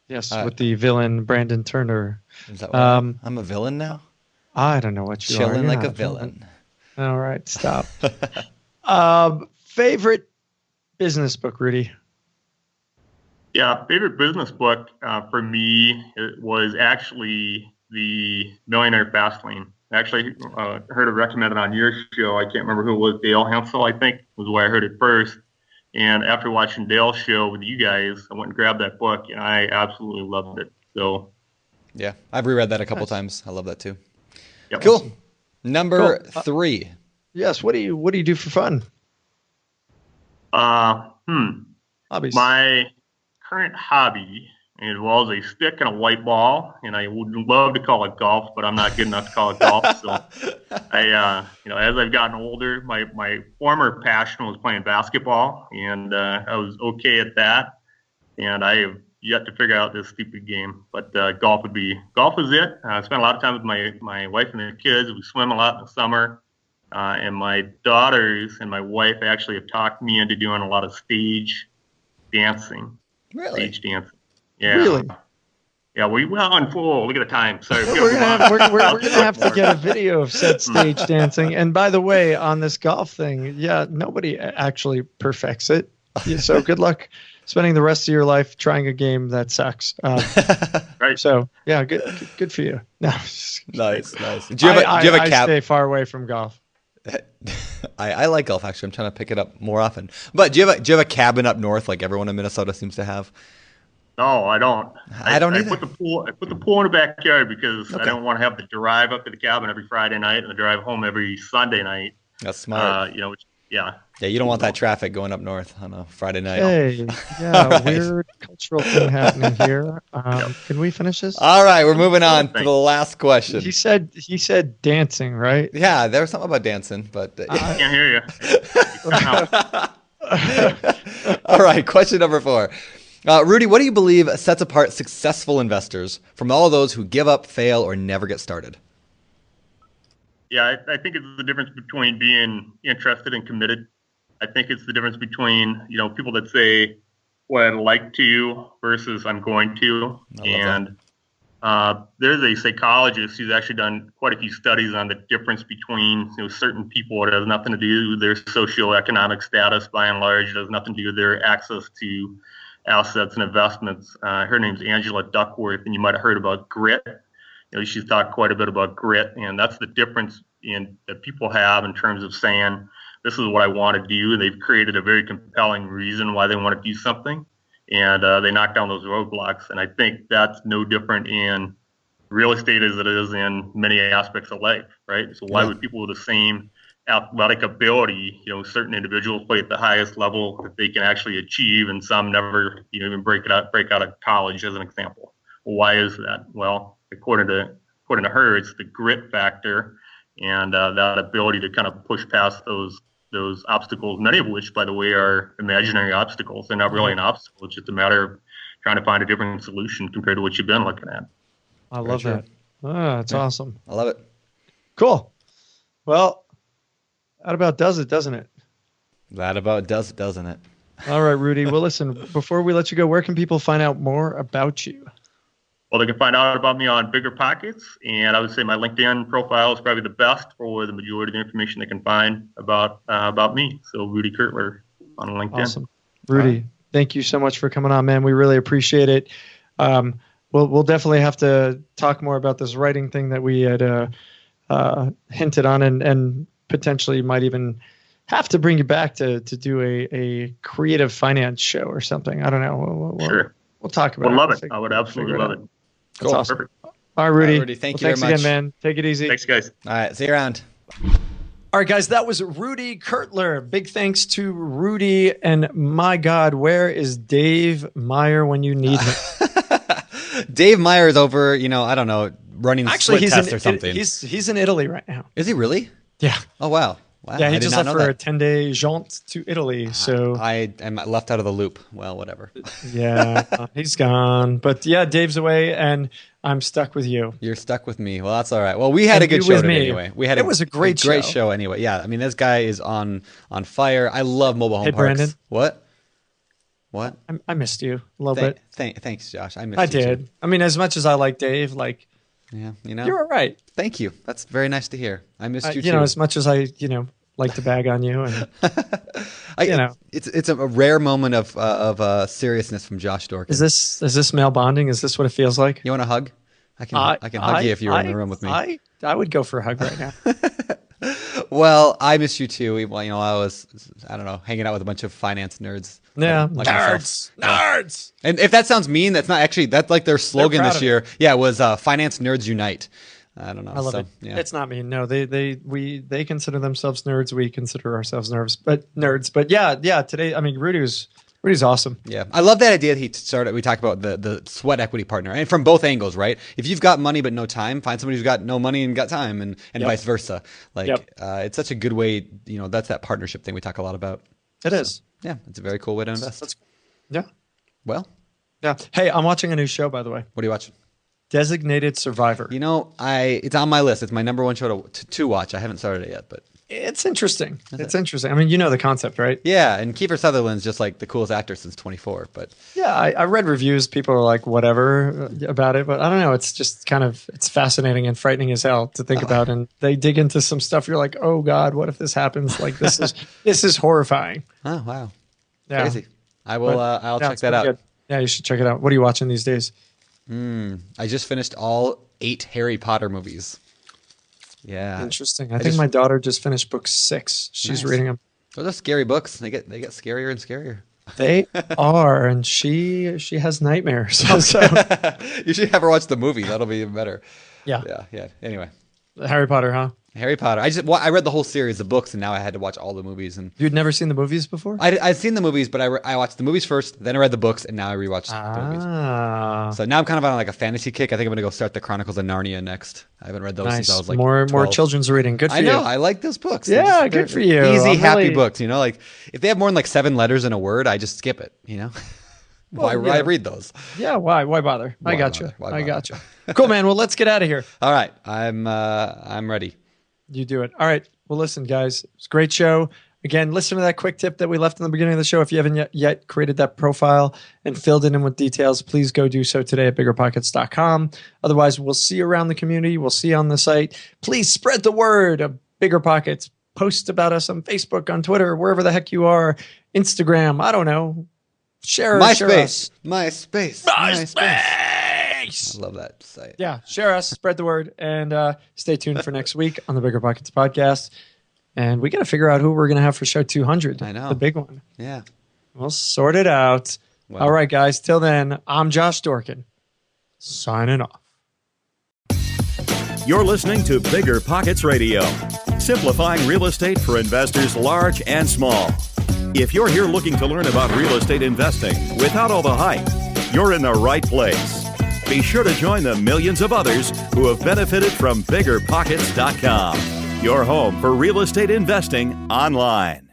Yes, with the villain Brandon Turner. Is that right? I'm a villain now? I don't know what you are. Chilling You're like not a villain. All right, stop. Favorite business book, Rudy? Yeah, favorite business book for me it was actually the Millionaire Fastlane. Actually, heard it recommended on your show. I can't remember who it was. Dale Hensel, I think, was where I heard it first. And after watching Dale's show with you guys, I went and grabbed that book, and I absolutely loved it. So, yeah, I've reread that a couple times. I love that too. Yep. Cool. Number 3. Yes. What do you do for fun? Hobbies. My current hobby involves a stick and a white ball, and I would love to call it golf, but I'm not good enough to call it golf. So I, as I've gotten older, my former passion was playing basketball, and I was okay at that. And I have yet to figure out this stupid game, but golf is it. I spend a lot of time with my wife and the kids. We swim a lot in the summer. And my daughters and my wife actually have talked me into doing a lot of stage dancing. Really? Stage dancing. Yeah. Really? Yeah, on full. Look at the time. Sorry. We're gonna have to get a video of said stage dancing. And by the way, on this golf thing, yeah, nobody actually perfects it. So good luck spending the rest of your life trying a game that sucks. Right. So yeah, good for you. No, Nice. Do you have a I cap? stay far away from golf. I like golf actually. I'm trying to pick it up more often. But do you have a cabin up north like everyone in Minnesota seems to have? No, I don't. I don't either. I put the pool in the backyard because I don't want to have to drive up to the cabin every Friday night and the drive home every Sunday night. That's smart. Yeah, you don't want that traffic going up north on a Friday night. Hey, yeah, weird cultural thing happening here. Can we finish this? All right, we're moving on to the last question. He said dancing, right? Yeah, there was something about dancing, but I can't hear you. All right, question number 4. Rudy, what do you believe sets apart successful investors from all those who give up, fail, or never get started? Yeah, I think it's the difference between being interested and committed. I think it's the difference between, people that say, well, I'd like to versus I'm going to. And there's a psychologist who's actually done quite a few studies on the difference between certain people. It has nothing to do with their socioeconomic status by and large. It has nothing to do with their access to assets and investments. Her name's Angela Duckworth, and you might have heard about grit. She's talked quite a bit about grit, and that's the difference that people have in terms of saying, this is what I want to do. They've created a very compelling reason why they want to do something, and they knock down those roadblocks. And I think that's no different in real estate as it is in many aspects of life, right? So why would people with the same athletic ability, certain individuals play at the highest level that they can actually achieve, and some never even break out of college, as an example? Well, why is that? Well, according to her, it's the grit factor and that ability to kind of push past those obstacles, many of which, by the way, are imaginary obstacles. They're not really an obstacle. It's just a matter of trying to find a different solution compared to what you've been looking at. I love that. That's awesome. I love it. Cool. Well, that about does it, doesn't it? That about does it, doesn't it? All right, Rudy. Well, listen, before we let you go, where can people find out more about you? Well, they can find out about me on Bigger Pockets, and I would say my LinkedIn profile is probably the best for the majority of the information they can find about me. So Rudy Kurtler on LinkedIn. Awesome. Rudy, thank you so much for coming on, man. We really appreciate it. We'll definitely have to talk more about this writing thing that we had hinted on, and potentially might even have to bring you back to do a creative finance show or something. I don't know. Sure. We'll talk about it. Would love it. I would absolutely love it. That's awesome. Perfect. All right, Rudy. All right, Rudy, thank you thanks very much. again, man. Take it easy. Thanks, guys. All right, see you around. All right, guys, that was Rudy Kurtler. Big thanks to Rudy. And my God, where is Dave Meyer when you need him? Dave Meyer is over, I don't know, running split test or something. He's in Italy right now. Is he really? Yeah. Oh, wow. Wow, Yeah, I he did just not left know for a that. 10-day jaunt to Italy. So I am left out of the loop. Well, whatever. yeah, he's gone. But yeah, Dave's away, and I'm stuck with you. You're stuck with me. Well, that's all right. Well, we had And a good you show with today me. anyway. We had It was a great show anyway. Yeah, I mean, this guy is on fire. I love mobile home Hey, parks. Brandon. What? I missed you a little bit. Thanks, Josh. I missed I you too. did. I mean, as much as I like Dave, like Yeah, you know. you're all right. Thank you. That's very nice to hear. I missed you too. You know, as much as I, like to bag on you, and it's a rare moment of seriousness from Josh Dorkin. is this male bonding? Is this what it feels like? You want a hug? I can hug you if you were in the room with me. I would go for a hug right now. Well, I miss you too. Well, I was, I don't know, hanging out with a bunch of finance nerds. Yeah, like myself. nerds. And if that sounds mean, that's not actually, that's like their slogan proud this of year. Yeah, it was Finance Nerds Unite. I don't know. I love it. Yeah. It's not me. No, they consider themselves nerds. We consider ourselves nerds. But yeah. Today, I mean, Rudy's awesome. Yeah, I love that idea that he started. We talked about the sweat equity partner, and from both angles, right? If you've got money but no time, find somebody who's got no money and got time, and vice versa. Like, it's such a good way. That's that partnership thing we talk a lot about. It is. Yeah, it's a very cool way to invest. Yeah. Well, Yeah. Hey, I'm watching a new show, by the way. what are you watching? Designated Survivor. It's on my list. It's my number one show to watch. I haven't started it yet, but It's interesting. It's interesting. I mean, you know the concept, right? yeah. And Kiefer Sutherland's just like the coolest actor since 24. But Yeah, I read reviews. People are like, whatever about it, but I don't know. It's just it's fascinating and frightening as hell to think about. And they dig into some stuff. You're like, oh God, what if this happens? Like this is horrifying. oh wow, Yeah. crazy. I will. I'll check it's that pretty out. good. Yeah, you should check it out. What are you watching these days? I just finished all 8 Harry Potter movies. Yeah, Interesting. I think my daughter just finished book 6. She's Nice. reading them. those are scary books. They get scarier and scarier. They are, and she has nightmares. So You should have her watch the movie. That'll be even better. yeah, Yeah. Anyway, Harry Potter, huh? Harry Potter. I read the whole series of books, and now I had to watch all the movies. And You'd never seen the movies before? I'd seen the movies, but I watched the movies first, then I read the books, and now I rewatched the movies. Ah, So now I'm kind of on like a fantasy kick. I think I'm gonna go start the Chronicles of Narnia next. I haven't read those nice. since I was like more 12. children's reading. Good for I you. know. I like those books. Yeah, They're good for you. Easy, I'm happy really- books. Like if they have more than like 7 letters in a word, I just skip it. Why yeah. read those? Yeah, why bother? I got bother? you. Why I bother? got you. Cool, man. Well, let's get out of here. All right, I'm ready. You do it. All right. Well, listen, guys, it's a great show. Again, listen to that quick tip that we left in the beginning of the show. If you haven't yet created that profile and filled it in with details, please go do so today at biggerpockets.com. Otherwise, we'll see you around the community. We'll see you on the site. Please spread the word of Bigger Pockets. Post about us on Facebook, on Twitter, wherever the heck you are. Instagram. I don't know. Share us. MySpace. I love that site. Yeah, share us, spread the word, and stay tuned for next week on the Bigger Pockets podcast. And we got to figure out who we're going to have for show 200. I know. The big one. Yeah. We'll sort it out. Well. All right, guys. Till then, I'm Josh Dorkin, signing off. You're listening to Bigger Pockets Radio, simplifying real estate for investors large and small. If you're here looking to learn about real estate investing without all the hype, you're in the right place. Be sure to join the millions of others who have benefited from BiggerPockets.com, your home for real estate investing online.